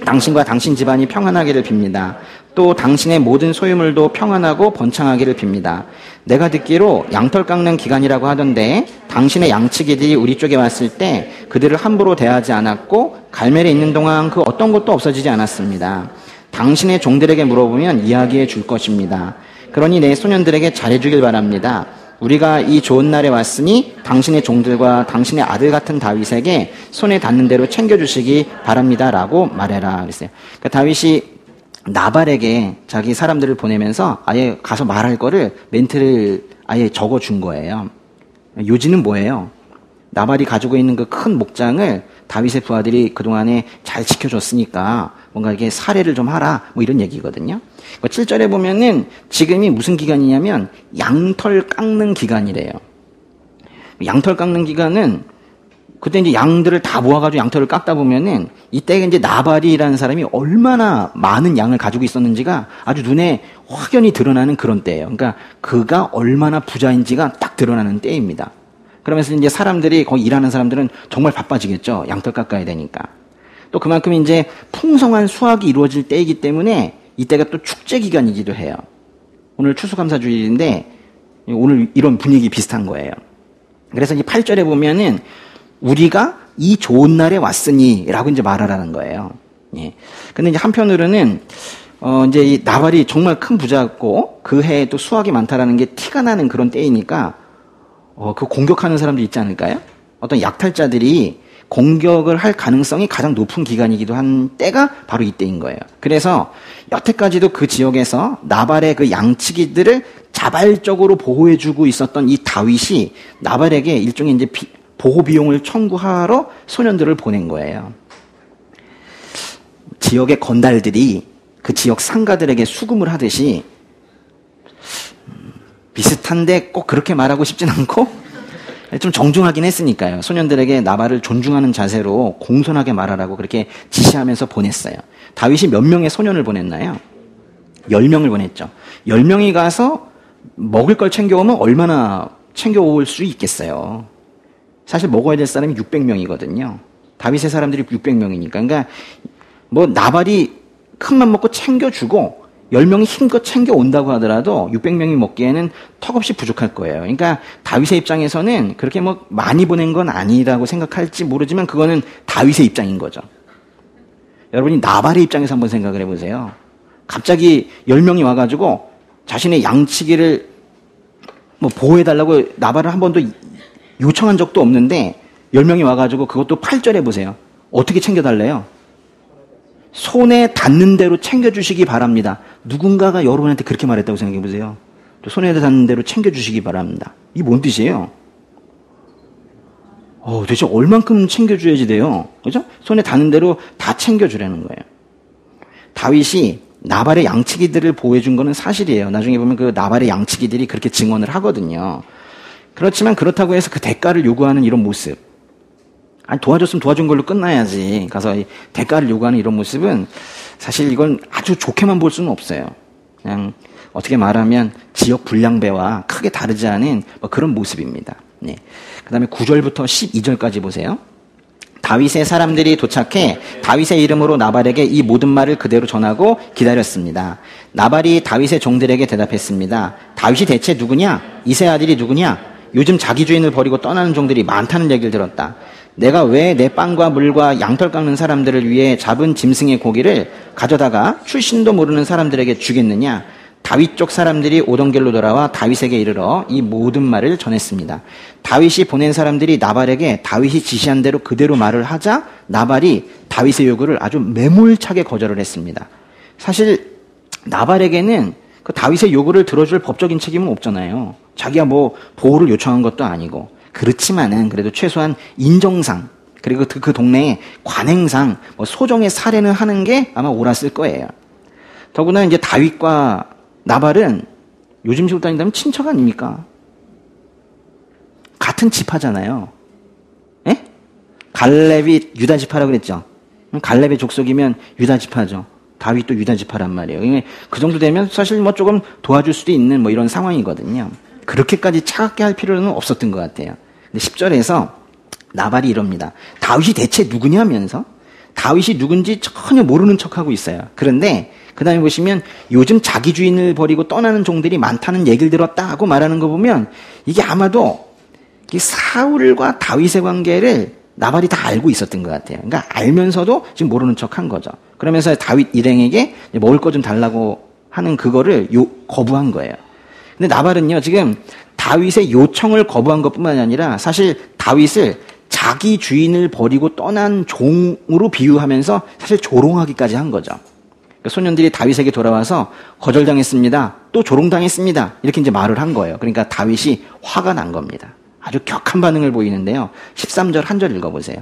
당신과 당신 집안이 평안하기를 빕니다. 또 당신의 모든 소유물도 평안하고 번창하기를 빕니다. 내가 듣기로 양털 깎는 기간이라고 하던데 당신의 양치기들이 우리 쪽에 왔을 때 그들을 함부로 대하지 않았고 갈멜에 있는 동안 그 어떤 것도 없어지지 않았습니다. 당신의 종들에게 물어보면 이야기해 줄 것입니다. 그러니 내 소년들에게 잘해주길 바랍니다. 우리가 이 좋은 날에 왔으니 당신의 종들과 당신의 아들 같은 다윗에게 손에 닿는 대로 챙겨주시기 바랍니다. 라고 말해라. 그랬어요. 그러니까 다윗이 나발에게 자기 사람들을 보내면서 아예 가서 말할 거를 멘트를 아예 적어준 거예요. 요지는 뭐예요? 나발이 가지고 있는 그 큰 목장을 다윗의 부하들이 그동안에 잘 지켜줬으니까 뭔가 이게 사례를 좀 하라 뭐 이런 얘기거든요. 7절에 보면은 지금이 무슨 기간이냐면 양털 깎는 기간이래요. 양털 깎는 기간은 그때 이제 양들을 다 모아가지고 양털을 깎다 보면은 이때 이제 나발이라는 사람이 얼마나 많은 양을 가지고 있었는지가 아주 눈에 확연히 드러나는 그런 때예요. 그러니까 그가 얼마나 부자인지가 딱 드러나는 때입니다. 그러면서 이제 사람들이 거기 일하는 사람들은 정말 바빠지겠죠. 양털 깎아야 되니까. 또 그만큼 이제 풍성한 수확이 이루어질 때이기 때문에 이때가 또 축제 기간이기도 해요. 오늘 추수감사주일인데 오늘 이런 분위기 비슷한 거예요. 그래서 이제 8절에 보면은 우리가 이 좋은 날에 왔으니 라고 이제 말하라는 거예요. 예. 근데 이제 한편으로는 이제 이 나발이 정말 큰 부자였고 그 해에 또 수확이 많다라는 게 티가 나는 그런 때이니까 그 공격하는 사람도 있지 않을까요? 어떤 약탈자들이 공격을 할 가능성이 가장 높은 기간이기도 한 때가 바로 이때인 거예요. 그래서 여태까지도 그 지역에서 나발의 그 양치기들을 자발적으로 보호해주고 있었던 이 다윗이 나발에게 일종의 이제 보호 비용을 청구하러 소년들을 보낸 거예요. 지역의 건달들이 그 지역 상가들에게 수금을 하듯이 비슷한데 꼭 그렇게 말하고 싶진 않고 좀 정중하긴 했으니까요. 소년들에게 나발을 존중하는 자세로 공손하게 말하라고 그렇게 지시하면서 보냈어요. 다윗이 몇 명의 소년을 보냈나요? 10명을 보냈죠. 10명이 가서 먹을 걸 챙겨오면 얼마나 챙겨올 수 있겠어요. 사실 먹어야 될 사람이 600명이거든요. 다윗의 사람들이 600명이니까. 그러니까 뭐 나발이 큰맘 먹고 챙겨주고 10명이 힘껏 챙겨온다고 하더라도 600명이 먹기에는 턱없이 부족할 거예요. 그러니까 다윗의 입장에서는 그렇게 뭐 많이 보낸 건 아니라고 생각할지 모르지만 그거는 다윗의 입장인 거죠. 여러분이 나발의 입장에서 한번 생각을 해보세요. 갑자기 10명이 와가지고 자신의 양치기를 뭐 보호해달라고 나발을 한 번도 요청한 적도 없는데 10명이 와가지고 그것도 8절에 보세요. 어떻게 챙겨달래요? 손에 닿는 대로 챙겨주시기 바랍니다. 누군가가 여러분한테 그렇게 말했다고 생각해보세요. 손에 닿는 대로 챙겨주시기 바랍니다. 이게 뭔 뜻이에요? 도대체 얼만큼 챙겨줘야지 돼요? 그죠? 손에 닿는 대로 다 챙겨주라는 거예요. 다윗이 나발의 양치기들을 보호해준 거는 사실이에요. 나중에 보면 그 나발의 양치기들이 그렇게 증언을 하거든요. 그렇지만 그렇다고 해서 그 대가를 요구하는 이런 모습. 아니, 도와줬으면 도와준 걸로 끝나야지. 가서 대가를 요구하는 이런 모습은 사실 이건 아주 좋게만 볼 수는 없어요. 그냥 어떻게 말하면 지역 불량배와 크게 다르지 않은 뭐 그런 모습입니다. 네. 그 다음에 9절부터 12절까지 보세요. 다윗의 사람들이 도착해 다윗의 이름으로 나발에게 이 모든 말을 그대로 전하고 기다렸습니다. 나발이 다윗의 종들에게 대답했습니다. 다윗이 대체 누구냐? 이새의 아들이 누구냐? 요즘 자기 주인을 버리고 떠나는 종들이 많다는 얘기를 들었다. 내가 왜 내 빵과 물과 양털 깎는 사람들을 위해 잡은 짐승의 고기를 가져다가 출신도 모르는 사람들에게 주겠느냐? 다윗 쪽 사람들이 오던 길로 돌아와 다윗에게 이르러 이 모든 말을 전했습니다. 다윗이 보낸 사람들이 나발에게 다윗이 지시한 대로 그대로 말을 하자 나발이 다윗의 요구를 아주 매몰차게 거절을 했습니다. 사실 나발에게는 그 다윗의 요구를 들어줄 법적인 책임은 없잖아요. 자기가 뭐 보호를 요청한 것도 아니고. 그렇지만은 그래도 최소한 인정상 그리고 그 동네의 관행상 뭐 소정의 사례는 하는 게 아마 옳았을 거예요. 더구나 이제 다윗과 나발은 요즘식으로 따진다면 친척 아닙니까? 같은 지파잖아요. 예? 갈렙이 유다 지파라고 그랬죠. 갈렙의 족속이면 유다 지파죠. 다윗도 유다 지파란 말이에요. 그 정도 되면 사실 뭐 조금 도와줄 수도 있는 뭐 이런 상황이거든요. 그렇게까지 차갑게 할 필요는 없었던 것 같아요. 근데 10절에서 나발이 이럽니다. 다윗이 대체 누구냐면서 다윗이 누군지 전혀 모르는 척하고 있어요. 그런데 그 다음에 보시면 요즘 자기 주인을 버리고 떠나는 종들이 많다는 얘기를 들었다 하고 말하는 거 보면 이게 아마도 사울과 다윗의 관계를 나발이 다 알고 있었던 것 같아요. 그러니까 알면서도 지금 모르는 척한 거죠. 그러면서 다윗 일행에게 먹을 거 좀 달라고 하는 그거를 거부한 거예요. 근데 나발은요 지금 다윗의 요청을 거부한 것뿐만 아니라 사실 다윗을 자기 주인을 버리고 떠난 종으로 비유하면서 사실 조롱하기까지 한 거죠. 그러니까 소년들이 다윗에게 돌아와서 거절당했습니다. 또 조롱당했습니다. 이렇게 이제 말을 한 거예요. 그러니까 다윗이 화가 난 겁니다. 아주 격한 반응을 보이는데요. 13절 한 절 읽어보세요.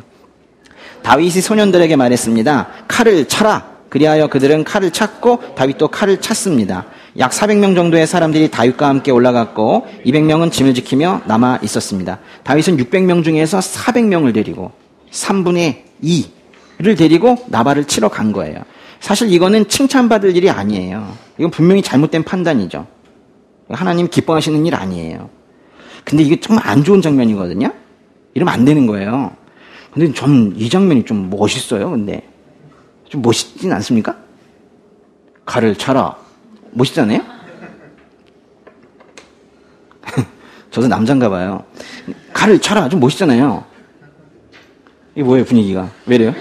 다윗이 소년들에게 말했습니다. 칼을 차라. 그리하여 그들은 칼을 찼고 다윗도 칼을 찼습니다. 약 400명 정도의 사람들이 다윗과 함께 올라갔고 200명은 짐을 지키며 남아 있었습니다. 다윗은 600명 중에서 400명을 데리고 3분의 2를 데리고 나발을 치러 간 거예요. 사실 이거는 칭찬받을 일이 아니에요. 이건 분명히 잘못된 판단이죠. 하나님 기뻐하시는 일 아니에요. 근데 이게 정말 안 좋은 장면이거든요. 이러면 안 되는 거예요. 근데 전 이 장면이 좀 멋있어요. 근데 좀 멋있진 않습니까? 칼을 차라. 멋있잖아요? 저도 남잔가 봐요. 칼을 차라. 좀 멋있잖아요. 이게 뭐예요, 분위기가? 왜래요?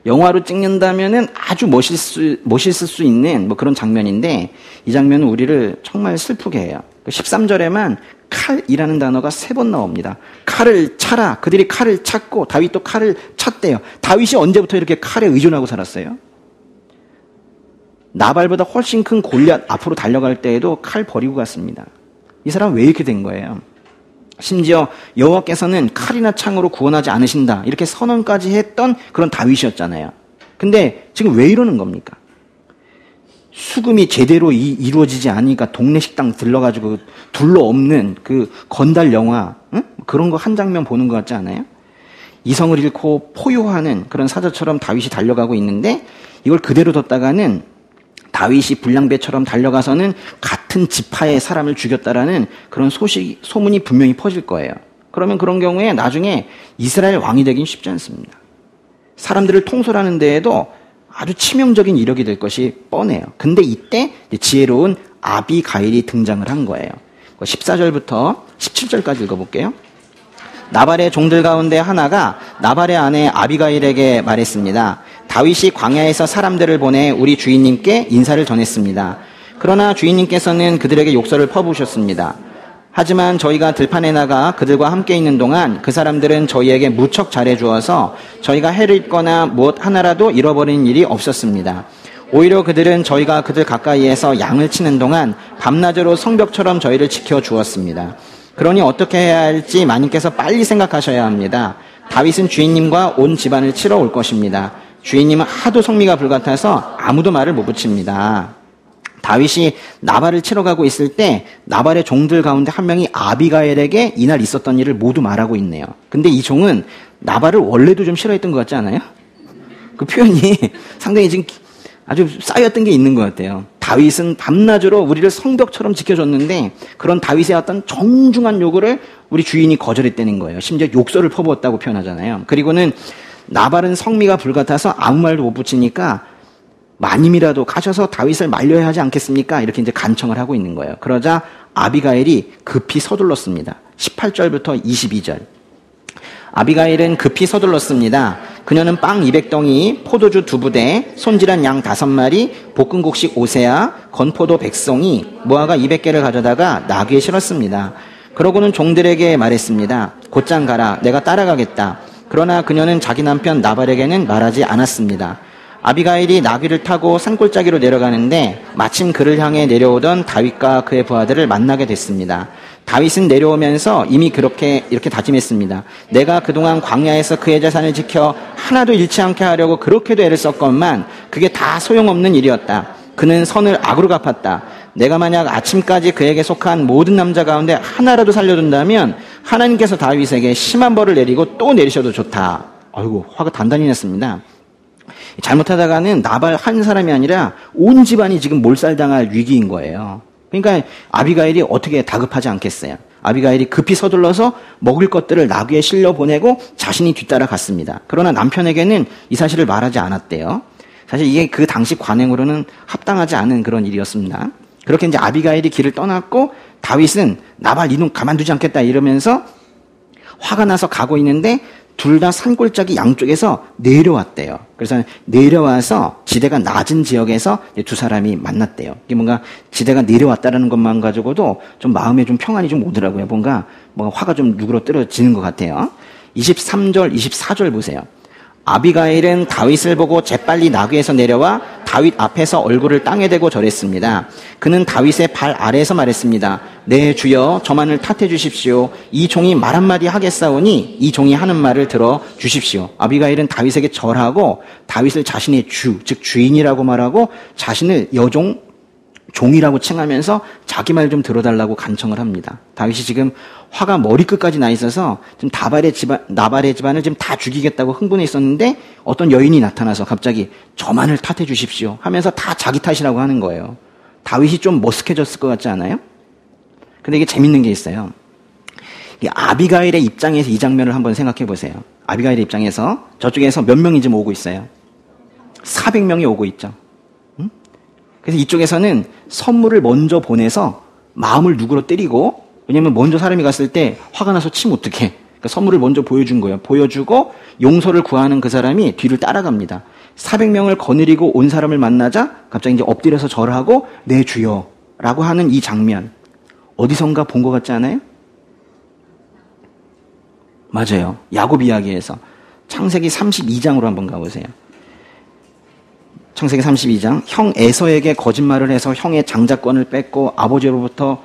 영화로 찍는다면은 아주 멋있을 수 있는 뭐 그런 장면인데 이 장면은 우리를 정말 슬프게 해요. 13절에만 칼이라는 단어가 3번 나옵니다. 칼을 차라. 그들이 칼을 찼고 다윗도 칼을 찼대요. 다윗이 언제부터 이렇게 칼에 의존하고 살았어요? 나발보다 훨씬 큰 골리앗 앞으로 달려갈 때에도 칼 버리고 갔습니다. 이 사람은 왜 이렇게 된 거예요? 심지어 여호와께서는 칼이나 창으로 구원하지 않으신다. 이렇게 선언까지 했던 그런 다윗이었잖아요. 근데 지금 왜 이러는 겁니까? 수금이 제대로 이루어지지 않으니까 동네 식당 들러가지고 둘러 없는 그 건달 영화, 응? 그런 거 한 장면 보는 것 같지 않아요? 이성을 잃고 포효하는 그런 사자처럼 다윗이 달려가고 있는데 이걸 그대로 뒀다가는 다윗이 불량배처럼 달려가서는 같은 지파의 사람을 죽였다라는 그런 소문이 분명히 퍼질 거예요. 그러면 그런 경우에 나중에 이스라엘 왕이 되긴 쉽지 않습니다. 사람들을 통솔하는 데에도 아주 치명적인 이력이 될 것이 뻔해요. 근데 이때 지혜로운 아비가일이 등장을 한 거예요. 14절부터 17절까지 읽어볼게요. 나발의 종들 가운데 하나가 나발의 아내 아비가일에게 말했습니다. 다윗이 광야에서 사람들을 보내 우리 주인님께 인사를 전했습니다. 그러나 주인님께서는 그들에게 욕설을 퍼부으셨습니다. 하지만 저희가 들판에 나가 그들과 함께 있는 동안 그 사람들은 저희에게 무척 잘해주어서 저희가 해를 입거나 무엇 하나라도 잃어버린 일이 없었습니다. 오히려 그들은 저희가 그들 가까이에서 양을 치는 동안 밤낮으로 성벽처럼 저희를 지켜주었습니다. 그러니 어떻게 해야 할지 마님께서 빨리 생각하셔야 합니다. 다윗은 주인님과 온 집안을 치러 올 것입니다. 주인님은 하도 성미가 불같아서 아무도 말을 못 붙입니다. 다윗이 나발을 치러 가고 있을 때 나발의 종들 가운데 한 명이 아비가일에게 이날 있었던 일을 모두 말하고 있네요. 근데 이 종은 나발을 원래도 좀 싫어했던 것 같지 않아요? 그 표현이 상당히 지금 아주 쌓였던 게 있는 것 같아요. 다윗은 밤낮으로 우리를 성벽처럼 지켜줬는데 그런 다윗의 어떤 정중한 요구를 우리 주인이 거절했다는 거예요. 심지어 욕설을 퍼부었다고 표현하잖아요. 그리고는 나발은 성미가 불같아서 아무 말도 못 붙이니까 마님이라도 가셔서 다윗을 말려야 하지 않겠습니까? 이렇게 이제 간청을 하고 있는 거예요. 그러자 아비가일이 급히 서둘렀습니다. 18절부터 22절. 아비가일은 급히 서둘렀습니다. 그녀는 빵 200덩이, 포도주 2부대, 손질한 양 5마리, 볶음국식 5세야, 건포도 100송이, 무화과 200개를 가져다가 나귀에 실었습니다. 그러고는 종들에게 말했습니다. 곧장 가라. 내가 따라가겠다. 그러나 그녀는 자기 남편 나발에게는 말하지 않았습니다. 아비가일이 나귀를 타고 산골짜기로 내려가는데 마침 그를 향해 내려오던 다윗과 그의 부하들을 만나게 됐습니다. 다윗은 내려오면서 이미 이렇게 다짐했습니다. 내가 그동안 광야에서 그의 재산을 지켜 하나도 잃지 않게 하려고 그렇게도 애를 썼건만 그게 다 소용없는 일이었다. 그는 선을 악으로 갚았다. 내가 만약 아침까지 그에게 속한 모든 남자 가운데 하나라도 살려둔다면 하나님께서 다윗에게 심한 벌을 내리고 또 내리셔도 좋다. 아이고, 화가 단단히 났습니다. 잘못하다가는 나발 한 사람이 아니라 온 집안이 지금 몰살당할 위기인 거예요. 그러니까 아비가일이 어떻게 다급하지 않겠어요. 아비가일이 급히 서둘러서 먹을 것들을 나귀에 실려 보내고 자신이 뒤따라 갔습니다. 그러나 남편에게는 이 사실을 말하지 않았대요. 사실 이게 그 당시 관행으로는 합당하지 않은 그런 일이었습니다. 그렇게 이제 아비가일이 길을 떠났고 다윗은 나발 이놈 가만두지 않겠다 이러면서 화가 나서 가고 있는데 둘 다 산골짜기 양쪽에서 내려왔대요. 그래서 내려와서 지대가 낮은 지역에서 두 사람이 만났대요. 이게 뭔가 지대가 내려왔다라는 것만 가지고도 좀 마음에 좀 평안이 좀 오더라고요. 뭔가 화가 좀 누그러뜨려지는 것 같아요. 23절, 24절 보세요. 아비가일은 다윗을 보고 재빨리 나귀에서 내려와 다윗 앞에서 얼굴을 땅에 대고 절했습니다. 그는 다윗의 발 아래에서 말했습니다. 네, 주여, 저만을 탓해 주십시오. 이 종이 말 한마디 하겠사오니 이 종이 하는 말을 들어 주십시오. 아비가일은 다윗에게 절하고 다윗을 자신의 주, 즉 주인이라고 말하고 자신을 여종, 종이라고 칭하면서 자기 말 좀 들어달라고 간청을 합니다. 다윗이 지금 화가 머리끝까지 나 있어서 지금 나발의 집안을 지금 다 죽이겠다고 흥분해 있었는데 어떤 여인이 나타나서 갑자기 저만을 탓해 주십시오 하면서 다 자기 탓이라고 하는 거예요. 다윗이 좀 머쓱해졌을 것 같지 않아요? 근데 이게 재밌는 게 있어요. 이 아비가일의 입장에서 이 장면을 한번 생각해 보세요. 아비가일의 입장에서 저쪽에서 몇 명이 지금 오고 있어요? 400명이 오고 있죠. 그래서 이쪽에서는 선물을 먼저 보내서 마음을 누그러뜨리고, 왜냐면 먼저 사람이 갔을 때 화가 나서 치면 어떡해. 그러니까 선물을 먼저 보여준 거예요. 보여주고 용서를 구하는 그 사람이 뒤를 따라갑니다. 400명을 거느리고 온 사람을 만나자 갑자기 이제 엎드려서 절하고 네 주여 라고 하는 이 장면. 어디선가 본 것 같지 않아요? 맞아요. 야곱 이야기에서 창세기 32장으로 한번 가보세요. 창세기 32장, 형 에서에게 거짓말을 해서 형의 장자권을 뺏고 아버지로부터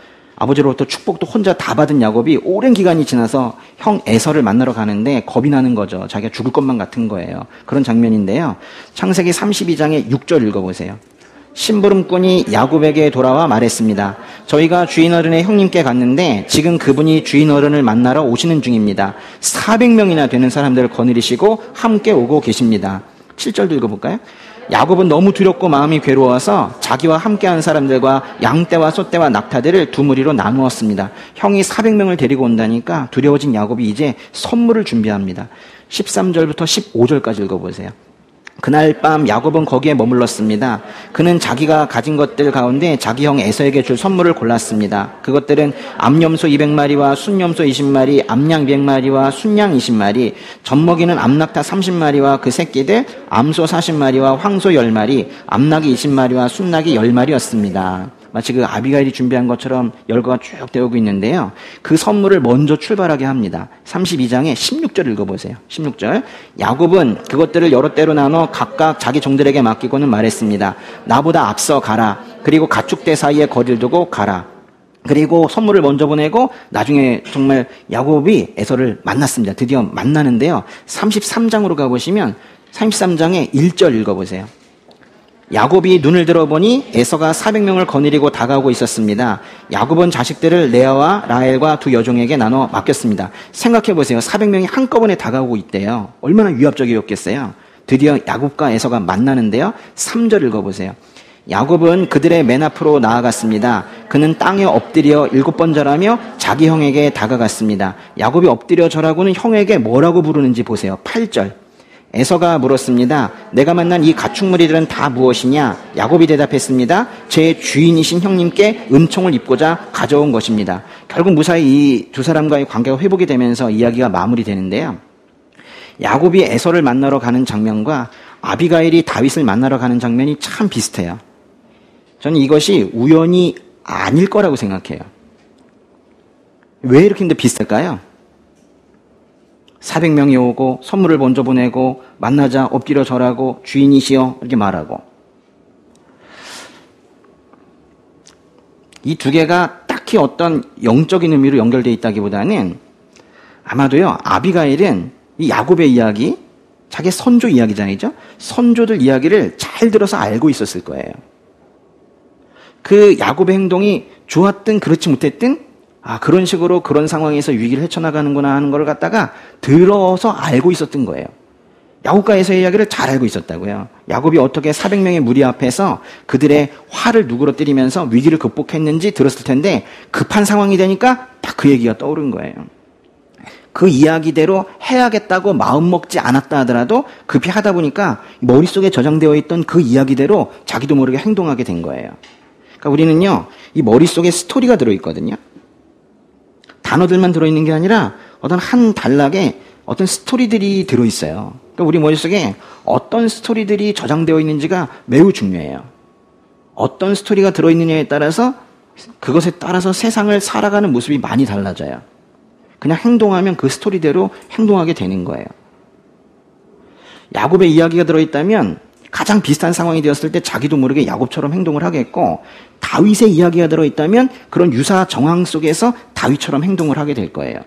축복도 혼자 다 받은 야곱이 오랜 기간이 지나서 형 에서를 만나러 가는데 겁이 나는 거죠. 자기가 죽을 것만 같은 거예요. 그런 장면인데요. 창세기 32장의 6절 읽어보세요. 심부름꾼이 야곱에게 돌아와 말했습니다. 저희가 주인 어른의 형님께 갔는데 지금 그분이 주인 어른을 만나러 오시는 중입니다. 400명이나 되는 사람들을 거느리시고 함께 오고 계십니다. 7절도 읽어볼까요? 야곱은 너무 두렵고 마음이 괴로워서 자기와 함께한 사람들과 양떼와 소떼와 낙타들을 두 무리로 나누었습니다. 형이 400명을 데리고 온다니까 두려워진 야곱이 이제 선물을 준비합니다. 13절부터 15절까지 읽어보세요. 그날 밤 야곱은 거기에 머물렀습니다. 그는 자기가 가진 것들 가운데 자기 형 에서에게 줄 선물을 골랐습니다. 그것들은 암염소 200마리와 순염소 20마리, 암양 200마리와 순양 20마리, 젖먹이는 암낙타 30마리와 그 새끼들, 암소 40마리와 황소 10마리, 암낙이 20마리와 순낙이 10마리였습니다. 마치 그 아비가일이 준비한 것처럼 열거가 쭉 되어오고 있는데요. 그 선물을 먼저 출발하게 합니다. 32장의 16절 읽어보세요. 16절. 야곱은 그것들을 여러 때로 나눠 각각 자기 종들에게 맡기고는 말했습니다. 나보다 앞서 가라. 그리고 가축대 사이에 거리를 두고 가라. 그리고 선물을 먼저 보내고 나중에 정말 야곱이 에서를 만났습니다. 드디어 만나는데요. 33장으로 가보시면 33장의 1절 읽어보세요. 야곱이 눈을 들어보니 에서가 400명을 거느리고 다가오고 있었습니다. 야곱은 자식들을 레아와 라헬과 두 여종에게 나눠 맡겼습니다. 생각해보세요. 400명이 한꺼번에 다가오고 있대요. 얼마나 위압적이었겠어요. 드디어 야곱과 에서가 만나는데요. 3절 읽어보세요. 야곱은 그들의 맨 앞으로 나아갔습니다. 그는 땅에 엎드려 7번 절하며 자기 형에게 다가갔습니다. 야곱이 엎드려 절하고는 형에게 뭐라고 부르는지 보세요. 8절. 에서가 물었습니다. 내가 만난 이 가축무리들은 다 무엇이냐? 야곱이 대답했습니다. 제 주인이신 형님께 은총을 입고자 가져온 것입니다. 결국 무사히 이 두 사람과의 관계가 회복이 되면서 이야기가 마무리되는데요. 야곱이 에서를 만나러 가는 장면과 아비가일이 다윗을 만나러 가는 장면이 참 비슷해요. 저는 이것이 우연이 아닐 거라고 생각해요. 왜 이렇게 비슷할까요? 400명이 오고 선물을 먼저 보내고 만나자 엎드려 절하고 주인이시여 이렇게 말하고, 이 두 개가 딱히 어떤 영적인 의미로 연결되어 있다기보다는 아마도요, 아비가일은 이 야곱의 이야기, 자기 선조 이야기잖아요. 선조들 이야기를 잘 들어서 알고 있었을 거예요. 그 야곱의 행동이 좋았든 그렇지 못했든 그런 식으로 그런 상황에서 위기를 헤쳐나가는구나 하는 걸 갖다가 들어서 알고 있었던 거예요. 야곱과 에서의 이야기를 잘 알고 있었다고요. 야곱이 어떻게 400명의 무리 앞에서 그들의 화를 누그러뜨리면서 위기를 극복했는지 들었을 텐데 급한 상황이 되니까 딱 그 얘기가 떠오른 거예요. 그 이야기대로 해야겠다고 마음먹지 않았다 하더라도 급히 하다 보니까 머릿속에 저장되어 있던 그 이야기대로 자기도 모르게 행동하게 된 거예요. 그러니까 우리는요, 이 머릿속에 스토리가 들어있거든요. 단어들만 들어있는 게 아니라 어떤 한 단락에 어떤 스토리들이 들어있어요. 그러니까 우리 머릿속에 어떤 스토리들이 저장되어 있는지가 매우 중요해요. 어떤 스토리가 들어있느냐에 따라서 그것에 따라서 세상을 살아가는 모습이 많이 달라져요. 그냥 행동하면 그 스토리대로 행동하게 되는 거예요. 야곱의 이야기가 들어있다면 가장 비슷한 상황이 되었을 때 자기도 모르게 야곱처럼 행동을 하겠고, 다윗의 이야기가 들어있다면 그런 유사 정황 속에서 다윗처럼 행동을 하게 될 거예요.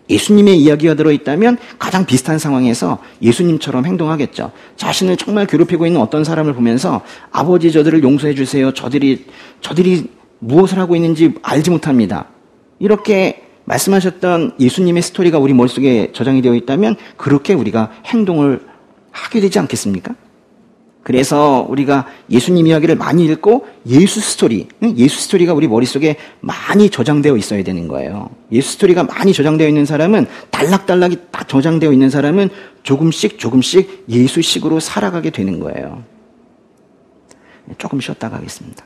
예수님의 이야기가 들어있다면 가장 비슷한 상황에서 예수님처럼 행동하겠죠. 자신을 정말 괴롭히고 있는 어떤 사람을 보면서 아버지 저들을 용서해 주세요. 저들이 무엇을 하고 있는지 알지 못합니다. 이렇게 말씀하셨던 예수님의 스토리가 우리 머릿속에 저장이 되어 있다면 그렇게 우리가 행동을 하게 되지 않겠습니까? 그래서 우리가 예수님 이야기를 많이 읽고 예수 스토리가 우리 머릿속에 많이 저장되어 있어야 되는 거예요. 예수 스토리가 많이 저장되어 있는 사람은, 단락단락이 딱 저장되어 있는 사람은 조금씩 예수식으로 살아가게 되는 거예요. 조금 쉬었다가 하겠습니다.